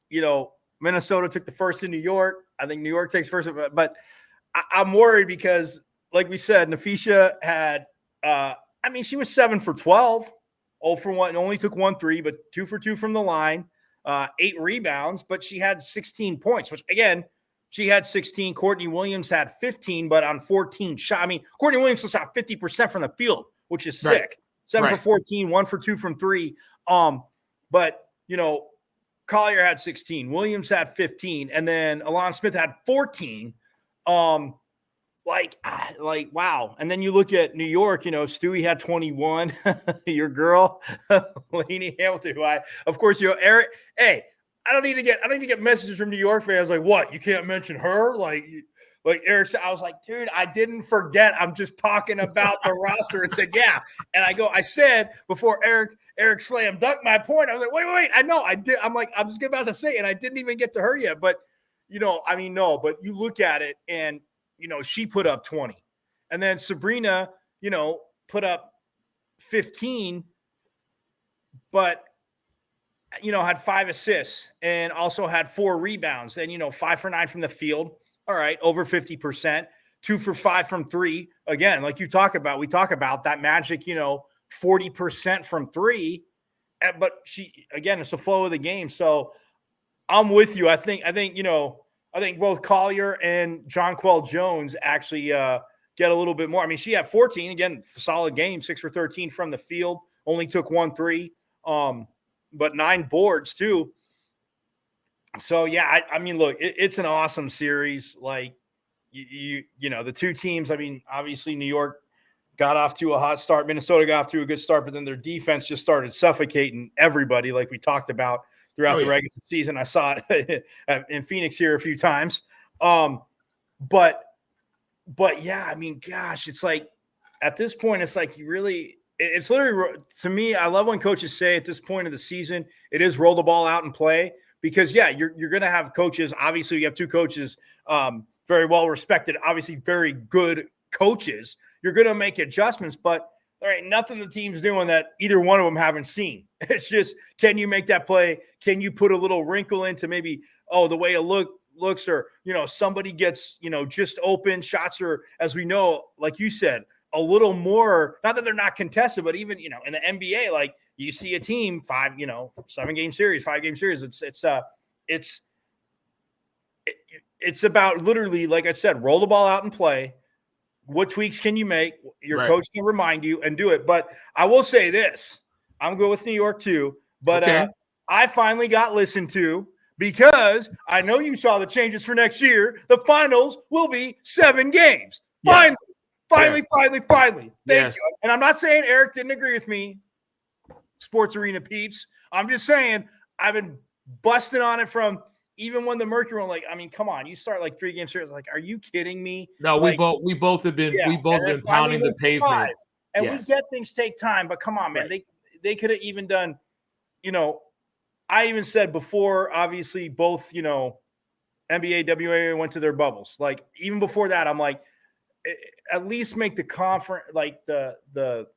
Minnesota took the first in New York. I think New York takes first, but I'm worried because, like we said, Nafisha had she was 7 for 12. 0 for 1, only took 1 3, but 2 for 2 from the line, 8 rebounds, but she had 16 points, which, again, she had 16. Courtney Williams had 15, but on 14 shots. I mean, Courtney Williams was shot 50% from the field, which is sick. 7 for 14, 1 for 2 from 3. But, Collier had 16. Williams had 15. And then Alana Smith had 14. Wow. And then you look at New York, Stewie had 21. Your girl, Lainey Hamilton, who Eric, hey, I don't need to get messages from New York fans like, what, you can't mention her? Like Eric said, I was like, dude, I didn't forget. I'm just talking about the roster, and said, yeah. And I said before Eric slam dunked my point, I was like, wait, I know I did. I'm like, I'm just about to say it, and I didn't even get to her yet. But, no, but you look at it, and she put up 20. And then Sabrina, put up 15, but, had 5 assists and also had 4 rebounds. And, 5 for 9 from the field. All right, over 50%. 2 for 5 from 3. Again, like we talk about that magic, 40% from 3. But it's the flow of the game. So I'm with you. I think both Collier and Jonquel Jones actually get a little bit more. I mean, she had 14, again, solid game, 6 for 13 from the field, only took 1 3, but 9 boards too. So, yeah, I mean, look, it's an awesome series. Like, the two teams, I mean, obviously New York got off to a hot start. Minnesota got off to a good start, but then their defense just started suffocating everybody, like we talked about throughout the regular season. I saw it in Phoenix here a few times. But yeah, I mean, gosh, it's like at this point, it's like it's literally, to me, I love when coaches say at this point of the season, it is roll the ball out and play, because, yeah, you're going to have coaches. Obviously, you have 2 coaches, very well respected, obviously very good coaches. You're going to make adjustments, but there ain't nothing the team's doing that either one of them haven't seen. It's just, can you make that play? Can you put a little wrinkle into maybe, the way it looks, or, somebody gets, just open. Shots are, as we know, like you said, a little more, not that they're not contested, but even, in the NBA, like you see a team 7-game series, 5-game series. It's about literally, like I said, roll the ball out and play. What tweaks can you make? Your coach can remind you and do it. But I will say this, I'm good with New York too, but I finally got listened to, because I know you saw the changes for next year. The finals will be 7 games. Finally. Finally. Thank
Yes.
you. And I'm not saying Eric didn't agree with me, Sports Arena peeps. I'm just saying I've been busting on it from even when the Mercury won. Like, I mean, come on, you start like 3 games series. Like, are you kidding me?
No,
like,
we both have been pounding the pavement.
And
Yes.
we get things take time, but come on, man.
Right.
They could have even done, I even said before, obviously, both, NBA, WNBA went to their bubbles. Like, even before that, I'm like, at least make the conference, like the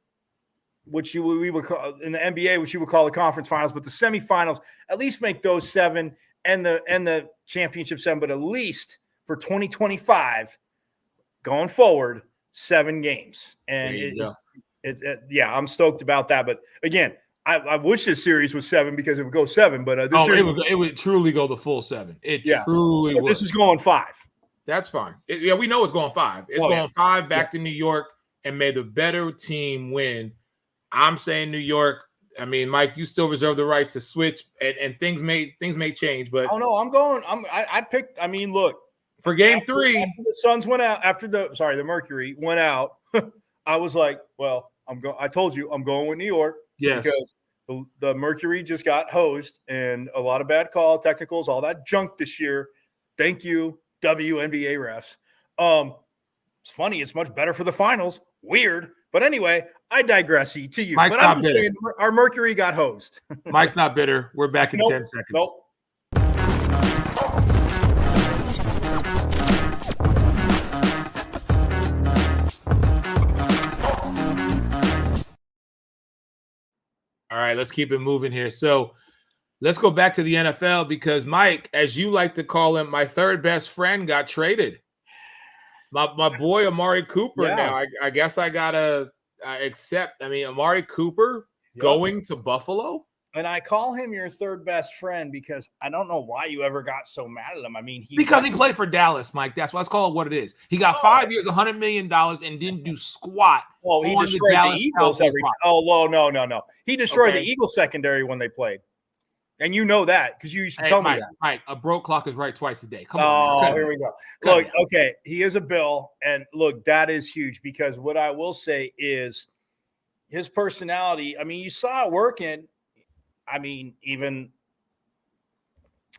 which we would call in the NBA, which you would call the conference finals, but the semifinals, at least make those 7 and the championship 7, but at least for 2025 going forward, 7 games. And I'm stoked about that. But again, I wish this series was 7 because it would go 7, but
it would truly go the full 7. Truly would.
This is going 5.
That's fine. We know it's going 5. It's going 5 back to New York, and may the better team win. I'm saying New York. I mean, Mike, you still reserve the right to switch, and things may change. But
oh no, I'm going. I picked. I mean, look,
for Game 3,
after the Suns went out. The Mercury went out. I was like, well, I told you I'm going with New York.
Yes,
because the Mercury just got hosed and a lot of bad call technicals, all that junk this year. Thank you, WNBA refs. It's funny. It's much better for the finals. Weird. But anyway, I digress to you.
Mike's
but I'm just saying our Mercury got hosed.
Mike's not bitter. We're back in 10 seconds.
Nope.
All right, let's keep it moving here. So let's go back to the NFL because Mike, as you like to call him, my third best friend got traded. My boy Amari Cooper.
Yeah.
Now I guess I gotta accept. I mean, Amari Cooper going to Buffalo.
And I call him your third best friend because I don't know why you ever got so mad at him. I mean,
because he played for Dallas, Mike. That's why let's call it what it is. He got 5 years, $100 million, and didn't do squat.
Well, he destroyed the Eagles no. He destroyed the Eagles secondary when they played. And you know that because you used to tell me that.
Mike, a broke clock is right twice a day. Come on.
Oh, here we go. Look, okay, he is a Bill. And look, that is huge because what I will say is his personality. I mean, you saw it working. I mean, even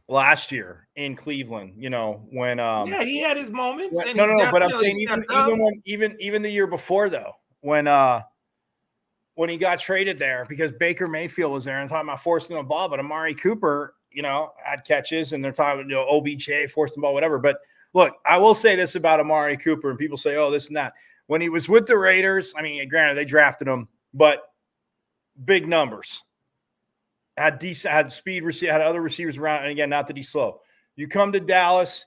last year in Cleveland, when
he had his moments.
But I'm saying even the year before though, when he got traded there because Baker Mayfield was there and talking about forcing the ball, but Amari Cooper, had catches and they're talking, OBJ forced the ball, whatever. But look, I will say this about Amari Cooper, and people say, oh, this and that. When he was with the Raiders, I mean, granted, they drafted him, but big numbers. Had decent, had speed, had other receivers around, and again, not that he's slow. You come to Dallas,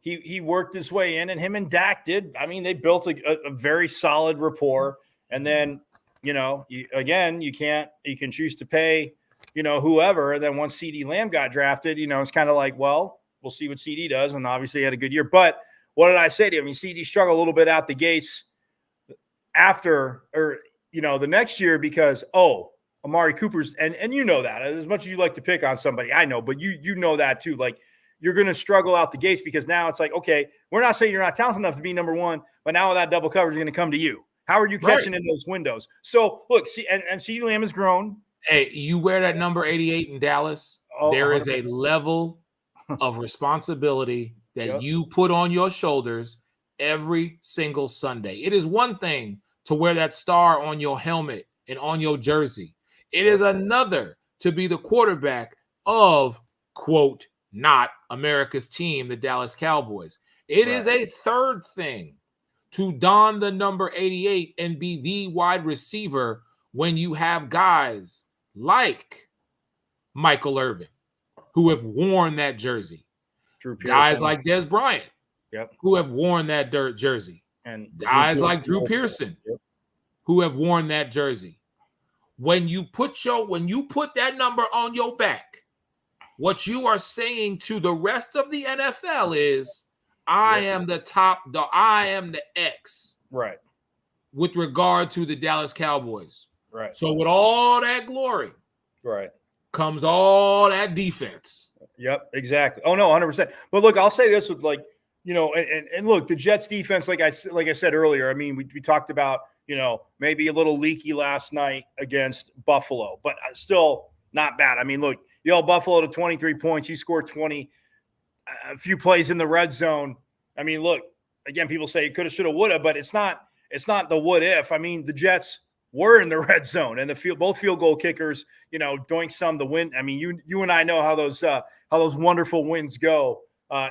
he worked his way in, and him and Dak did. I mean, they built a very solid rapport, and then you can choose to pay, whoever. And then once CeeDee Lamb got drafted, it's kind of like, well, we'll see what CeeDee does, and obviously he had a good year. But what did I say to him? I mean, CeeDee struggled a little bit out the gates after, or the next year because Amari Cooper's, and that as much as you like to pick on somebody, I know, but you know that too. Like you're going to struggle out the gates because now it's like, okay, we're not saying you're not talented enough to be number one, but now that double coverage is going to come to you. How are you catching in those windows? So look, and CeeDee Lamb has grown.
Hey, you wear that number 88 in Dallas. There 100%. Is a level of responsibility that you put on your shoulders every single Sunday. It is one thing to wear that star on your helmet and on your jersey. It is another to be the quarterback of, quote, not America's team, the Dallas Cowboys. It is a third thing to don the number 88 and be the wide receiver when you have guys like Michael Irvin who have worn that jersey. Guys like Des Bryant who have worn that jersey. And guys like Drew Pearson who have worn that jersey. When you put that number on your back, what you are saying to the rest of the NFL is, I am the top dog. I am the X.
Right.
With regard to the Dallas Cowboys.
Right.
So with all that glory, comes all that defense.
Yep, exactly. Oh no, 100%. But look, I'll say this with and look, the Jets defense, like I said earlier, I mean, we talked about, maybe a little leaky last night against Buffalo, but still not bad. I mean, look, you held Buffalo to 23 points. You scored 20, a few plays in the red zone. I mean, look, again, people say it coulda, shoulda, woulda, but it's not the what if. I mean, the Jets were in the red zone, and both field goal kickers, doing some to win. I mean, you and I know how those wonderful winds go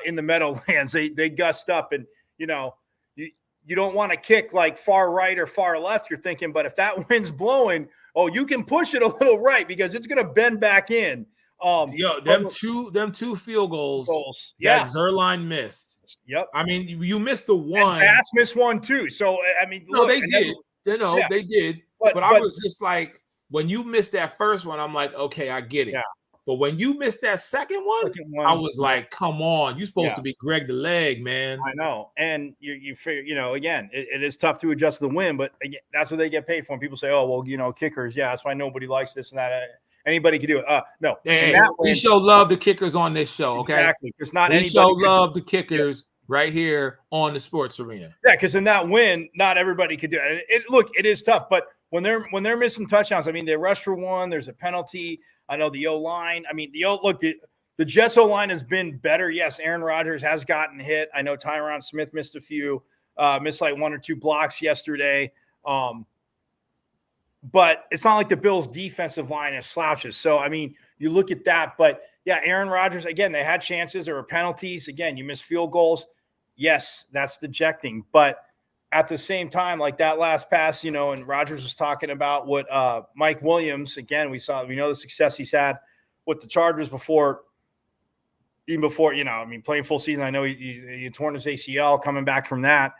in the Meadowlands. They gust up, and you don't want to kick like far right or far left. You're thinking, but if that wind's blowing, you can push it a little right because it's going to bend back in.
Them two field goals that Zerline missed.
Yep.
I mean, you missed the one.
And Bass missed one too. So I mean,
no, they did. They did. But I was just like, when you missed that first one, I'm like, okay, I get it.
Yeah.
But when you missed that second one, I was like, come on, you're supposed to be Greg the Leg, man.
I know. And you figure, again, it is tough to adjust the win, but again, that's what they get paid for. And people say, oh, well, kickers. Yeah, that's why nobody likes this and that. Anybody can do it. No.
Hey, we show love to kickers on this show, okay?
Exactly. Because not
anybody show love to kickers right here on the sports arena.
Yeah, because in that win, not everybody could do it. Look, it is tough, but when they're missing touchdowns, I mean, they rush for one, there's a penalty. I know the O-line. I mean, the Jets O-line has been better. Yes, Aaron Rodgers has gotten hit. I know Tyron Smith missed a few, missed like one or two blocks yesterday. But it's not like the Bills' defensive line is slouches. So, I mean, you look at that. But, yeah, Aaron Rodgers, again, they had chances. There were penalties. Again, you missed field goals. Yes, that's dejecting. But at the same time, like that last pass, and Rodgers was talking about what Mike Williams, again, we know the success he's had with the Chargers even before, playing full season. I know he torn his ACL coming back from that.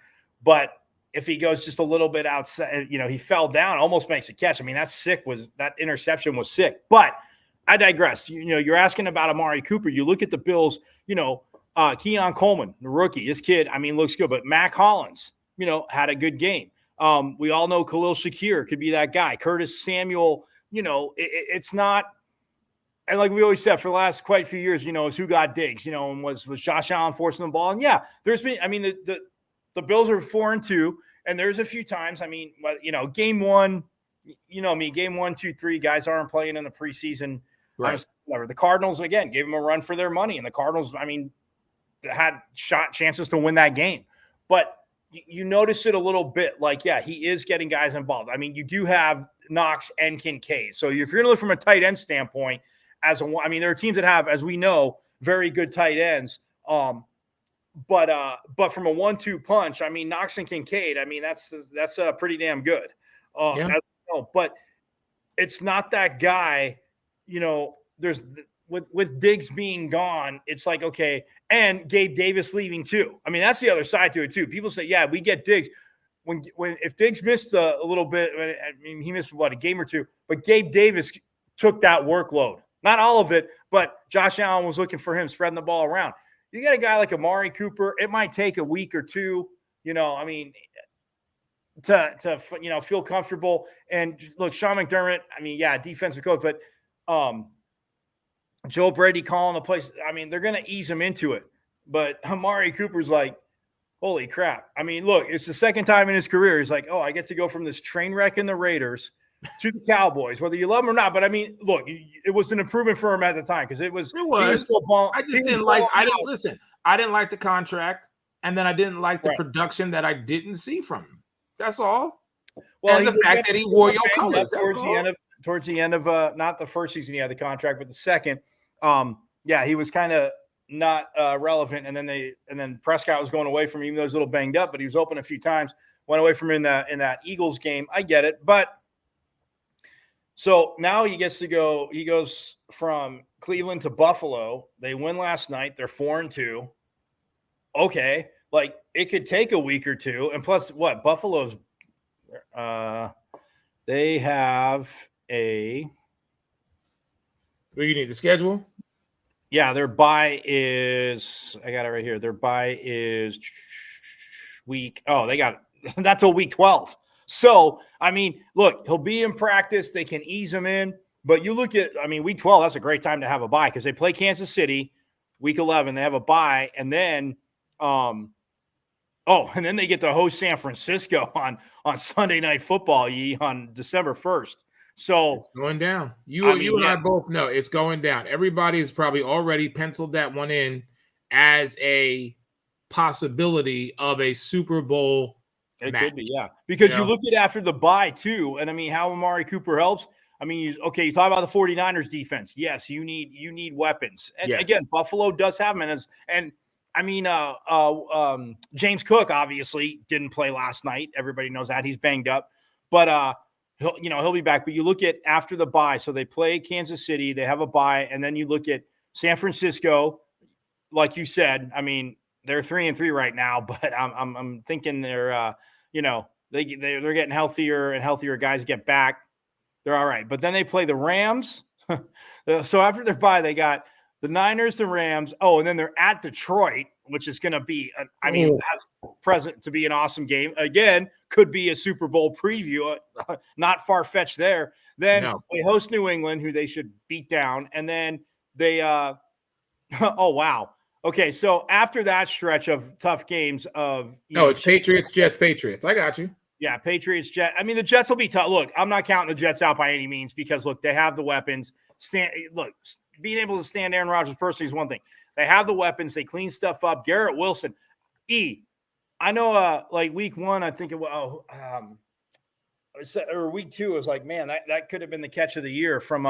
But if he goes just a little bit outside, he fell down, almost makes a catch. I mean, that interception was sick. But I digress. You're asking about Amari Cooper. You look at the Bills, Keon Coleman, the rookie, this kid, I mean, looks good. But Mac Hollins, had a good game. We all know Khalil Shakir could be that guy. Curtis Samuel, it's not, and like we always said for the last quite a few years, is who got Diggs, and was Josh Allen forcing the ball. And yeah, there's been, I mean, the Bills are 4-2, and there's a few times, I mean, game one, game 1, 2, 3, guys aren't playing in the preseason.
Right.
The Cardinals, again, gave them a run for their money, and the Cardinals, I mean, had chances to win that game. But you notice it a little bit, like, yeah, he is getting guys involved. I mean, you do have Knox and Kincaid. So if you're going to look from a tight end standpoint, there are teams that have, as we know, very good tight ends. But from a 1-2 punch, I mean, Knox and Kincaid, I mean, that's pretty damn good. But it's not that guy, there's with Diggs being gone, it's like, okay, and Gabe Davis leaving too. I mean, that's the other side to it too. People say, yeah, we get Diggs. If Diggs missed a little bit, I mean, he missed a game or two, but Gabe Davis took that workload. Not all of it, but Josh Allen was looking for him spreading the ball around. You got a guy like Amari Cooper, it might take a week or two, I mean, to feel comfortable. And look, Sean McDermott, I mean, yeah, defensive coach, but Joe Brady calling the place. I mean, they're going to ease him into it. But Amari Cooper's like, holy crap. I mean, look, it's the second time in his career. He's like, oh, I get to go from this train wreck in the Raiders to the Cowboys, whether you love him or not. But I mean, look, it was an improvement for him at the time because it was.
I didn't like the contract, and then I didn't like the production that I didn't see from him. That's all. Well, and the fact that he wore your colors.
Towards the end of not the first season he had the contract, but the second, he was kind of not relevant. And then Prescott was going away from him, even though he was a little banged up, but he was open a few times. Went away from him in that Eagles game. I get it, but so now he gets to go. He goes from Cleveland to Buffalo. They win last night. They're 4-2. Okay, like it could take a week or two. And plus, what Buffalo's they have a.
What you need the schedule?
Yeah, their bye is. I got it right here. Their bye is week. Oh, they got that's till week 12. So, I mean, look, he'll be in practice. They can ease him in. But you look at, I mean, week 12, that's a great time to have a bye because they play Kansas City. Week 11, they have a bye. And then Oh, and then they get to host San Francisco on Sunday Night Football on December 1st. So
it's going down. You and I both know it's going down. Everybody's probably already penciled that one in as a possibility of a Super Bowl
it
match.
could be, yeah. Because you look at after the bye too, and I mean how Amari Cooper helps. I mean, you talk about the 49ers defense. Yes, you need weapons. And again, Buffalo does have them. And I mean, James Cook obviously didn't play last night. Everybody knows that. He's banged up. But he'll be back. But you look at after the bye, so they play Kansas City, they have a bye, and then you look at San Francisco, like you said. I mean, they're 3-3 right now, but I'm thinking they're they're getting healthier and healthier guys get back. They're all right. But then they play the Rams. So after their bye, they got the Niners, the Rams. Oh, and then they're at Detroit, which is going to be, present to be an awesome game. Again, could be a Super Bowl preview. Not far-fetched there. Then they host New England, who they should beat down. And then they oh, wow. Okay, so after that stretch of tough games
it's Patriots, Jets, Patriots. I got you.
Yeah, Patriots, Jets. I mean, the Jets will be tough. Look, I'm not counting the Jets out by any means because, look, they have the weapons. Being able to stand Aaron Rodgers personally is one thing. They have the weapons. They clean stuff up. Garrett Wilson. I know like week one, I think it was, or week two, it was like, man, that could have been the catch of the year from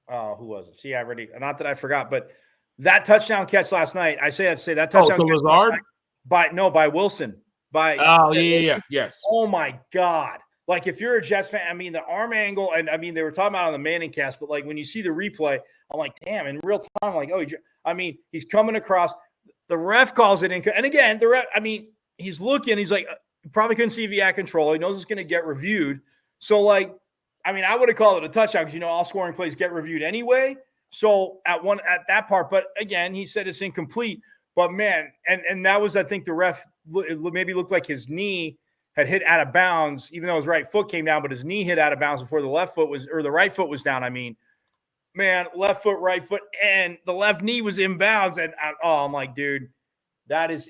who was it? See, not that I forgot, but that touchdown catch last night. I'd say that touchdown catch
Lazard?
By Wilson.
Yes.
Oh my God. Like if you're a Jets fan, I mean the arm angle, and I mean they were talking about it on the Manning cast, but like when you see the replay, I'm like, damn, in real time, I'm like, he's coming across. The ref calls it in, and again, the ref, I mean, he's looking, he's like, probably couldn't see via control. He knows it's going to get reviewed. So like, I mean, I would have called it a touchdown because all scoring plays get reviewed anyway. So at that part, but again, he said it's incomplete. But man, and that was, I think the ref maybe looked like his knee had hit out of bounds, even though his right foot came down, but his knee hit out of bounds before the right foot was down. I mean, man, left foot, right foot, and the left knee was inbounds. And I'm like, dude, that is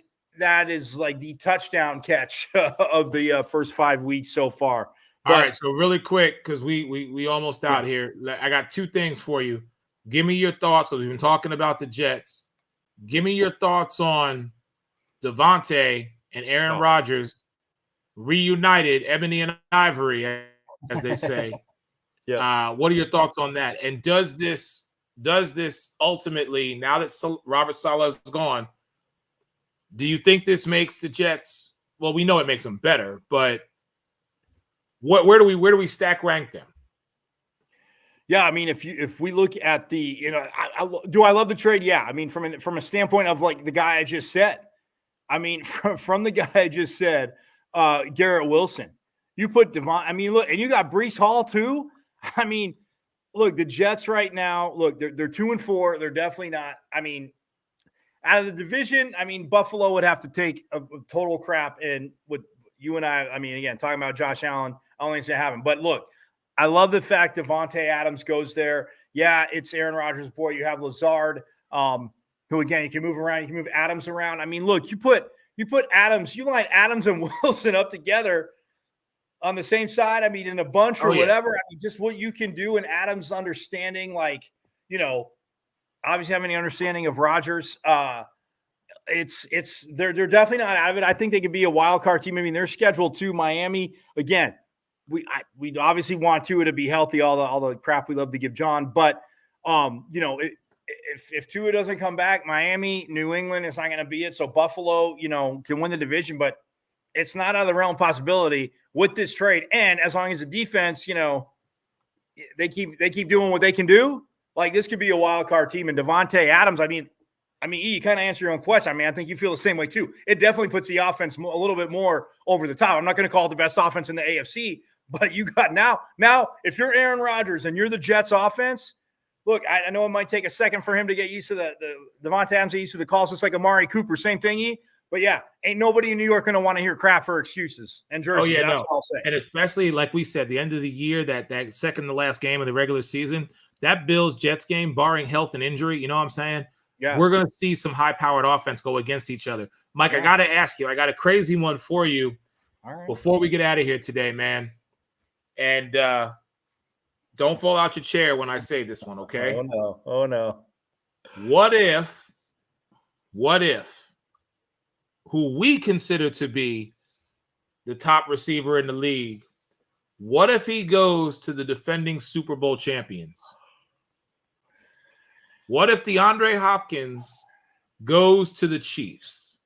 like the touchdown catch of the first 5 weeks so far.
All right, so really quick, because we almost out here. I got two things for you. Give me your thoughts, because we've been talking about the Jets. Give me your thoughts on Devontae and Aaron Rodgers reunited, ebony and ivory, as they say. What are your thoughts on that? And does this ultimately, now that Robert Saleh is gone, do you think this makes the Jets? Well, we know it makes them better, but where do we stack rank them?
Yeah, I mean, if we look at the, do I love the trade? Yeah, I mean, from a standpoint of like the guy I just said, I mean, from the guy I just said, Garrett Wilson, you put Devon. I mean, look, and you got Breece Hall too. I mean, look, the Jets right now, look, they're 2-4. They're definitely not. I mean, out of the division, I mean, Buffalo would have to take a total crap. And with you and I mean, again, talking about Josh Allen, I don't think it's gonna happen. But look, I love the fact Devontae Adams goes there. Yeah, it's Aaron Rodgers' boy. You have Lazard, who again you can move around. You can move Adams around. I mean, look, you put Adams, you line Adams and Wilson up together on the same side. I mean, in a bunch or whatever. I mean, just what you can do. And Adams understanding, like, obviously having the understanding of Rodgers. They're definitely not out of it. I think they could be a wild card team. I mean, they're scheduled to Miami again. We obviously want Tua to be healthy, all the crap we love to give John, but if Tua doesn't come back, Miami, New England, it's not going to be it. So Buffalo, can win the division, but it's not out of the realm of possibility with this trade. And as long as the defense, they keep doing what they can do, like this could be a wild card team. And Devontae Adams, I mean, you kind of answer your own question. I mean, I think you feel the same way too. It definitely puts the offense a little bit more over the top. I'm not going to call it the best offense in the AFC, but you got now if you're Aaron Rodgers and you're the Jets offense, look, I know it might take a second for him to get used to the Devontae Adams, get used to the calls, just like Amari Cooper, same thingy. But yeah, ain't nobody in New York going to want to hear crap for excuses and jerseys. That's what I'll say.
And especially like we said, the end of the year, that second to last game of the regular season, that Bills-Jets game, barring health and injury, you know what I'm saying?
Yeah.
We're going to see some high-powered offense go against each other. Mike, I got to ask you. I got a crazy one for you before we get out of here today, man. And don't fall out your chair when I say this one, okay?
Oh, no. Oh, no.
What if who we consider to be the top receiver in the league, what if he goes to the defending Super Bowl champions? What if DeAndre Hopkins goes to the Chiefs?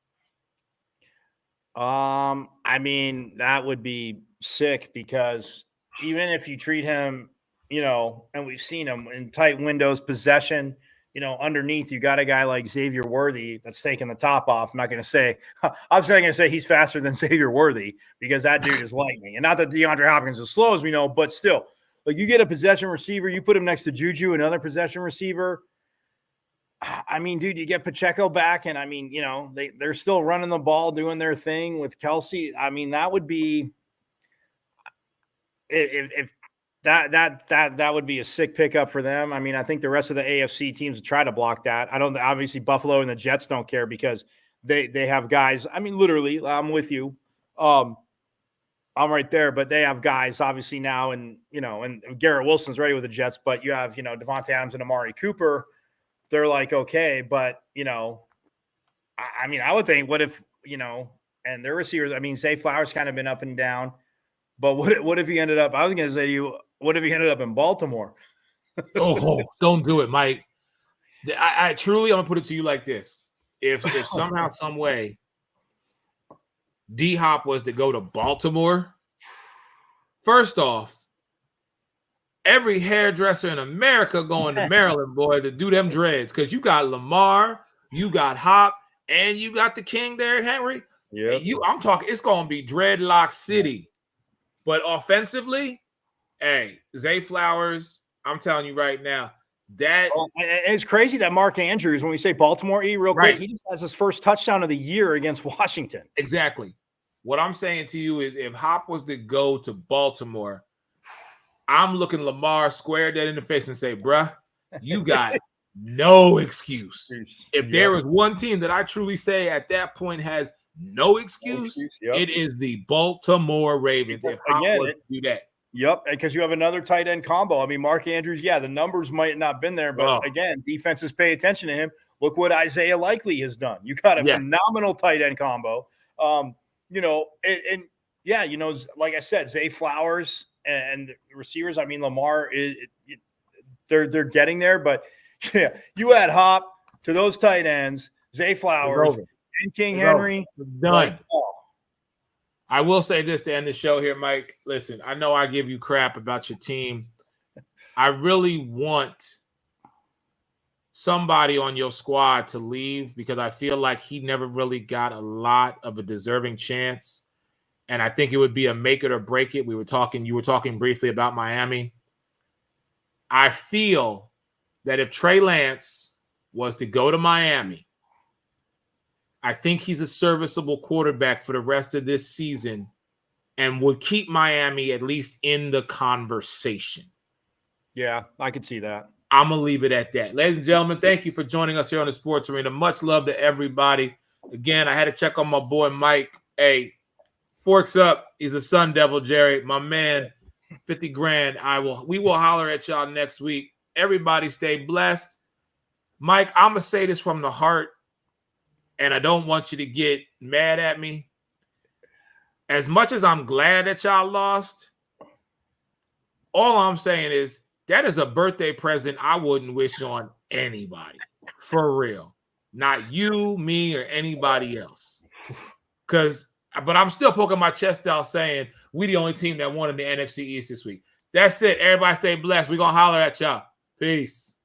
I mean, that would be sick because even if you treat him, and we've seen him in tight windows, possession, underneath, you got a guy like Xavier Worthy that's taking the top off. I'm not going to say, obviously, I'm going to say he's faster than Xavier Worthy because that dude is lightning. And not that DeAndre Hopkins is slow as we know, but still, like you get a possession receiver, you put him next to Juju, another possession receiver. I mean, dude, you get Pacheco back, and I mean, they're still running the ball, doing their thing with Kelsey. I mean, that would be if that would be a sick pickup for them. I mean, I think the rest of the AFC teams would try to block that. I don't. Obviously, Buffalo and the Jets don't care because they have guys. I mean, literally, I'm with you. I'm right there, but they have guys obviously now, and Garrett Wilson's ready with the Jets, but you have Devontae Adams and Amari Cooper. They're like, okay, but, I mean, I would think, what if, and their receivers, I mean, Zay Flowers kind of been up and down, but what if he ended up, I was going to say to you, what if he ended up in Baltimore?
Oh, don't do it, Mike. I truly, I'm going to put it to you like this. If somehow, some way, D-Hop was to go to Baltimore, first off, every hairdresser in America going to Maryland, boy, to do them dreads. Because you got Lamar, you got Hop, and you got the King Derrick Henry.
Yeah.
I'm talking, it's going to be dreadlock city. But offensively, hey, Zay Flowers, I'm telling you right now, that
and it's crazy that Mark Andrews, when we say Baltimore, real quick, he just has his first touchdown of the year against Washington.
Exactly. What I'm saying to you is if Hop was to go to Baltimore, I'm looking Lamar square dead in the face and say, bruh, you got no excuse. If there is one team that I truly say at that point has no excuse, it is the Baltimore Ravens. If Hop was to do that.
Yep, because you have another tight end combo. I mean, Mark Andrews, the numbers might not have been there, but again, defenses pay attention to him. Look what Isaiah Likely has done. You got a phenomenal tight end combo. Like I said, Zay Flowers and receivers. I mean, Lamar they're getting there, but you add Hop to those tight ends, Zay Flowers and King Henry.
Done. Like, I will say this to end the show here, Mike. Listen, I know I give you crap about your team. I really want somebody on your squad to leave because I feel like he never really got a lot of a deserving chance. And I think it would be a make it or break it. You were talking briefly about Miami. I feel that if Trey Lance was to go to Miami, I think he's a serviceable quarterback for the rest of this season and would keep Miami at least in the conversation.
Yeah, I could see that.
I'm going to leave it at that. Ladies and gentlemen, thank you for joining us here on the Sports Arena. Much love to everybody. Again, I had to check on my boy Mike. Hey, forks up. He's a Sun Devil, Jerry. My man, 50 grand. We will holler at y'all next week. Everybody stay blessed. Mike, I'm going to say this from the heart, and I don't want you to get mad at me. As much as I'm glad that y'all lost, all I'm saying is that is a birthday present I wouldn't wish on anybody. For real. Not you, me, or anybody else. But I'm still poking my chest out saying we the only team that won in the NFC East this week. That's it. Everybody stay blessed. We're going to holler at y'all. Peace.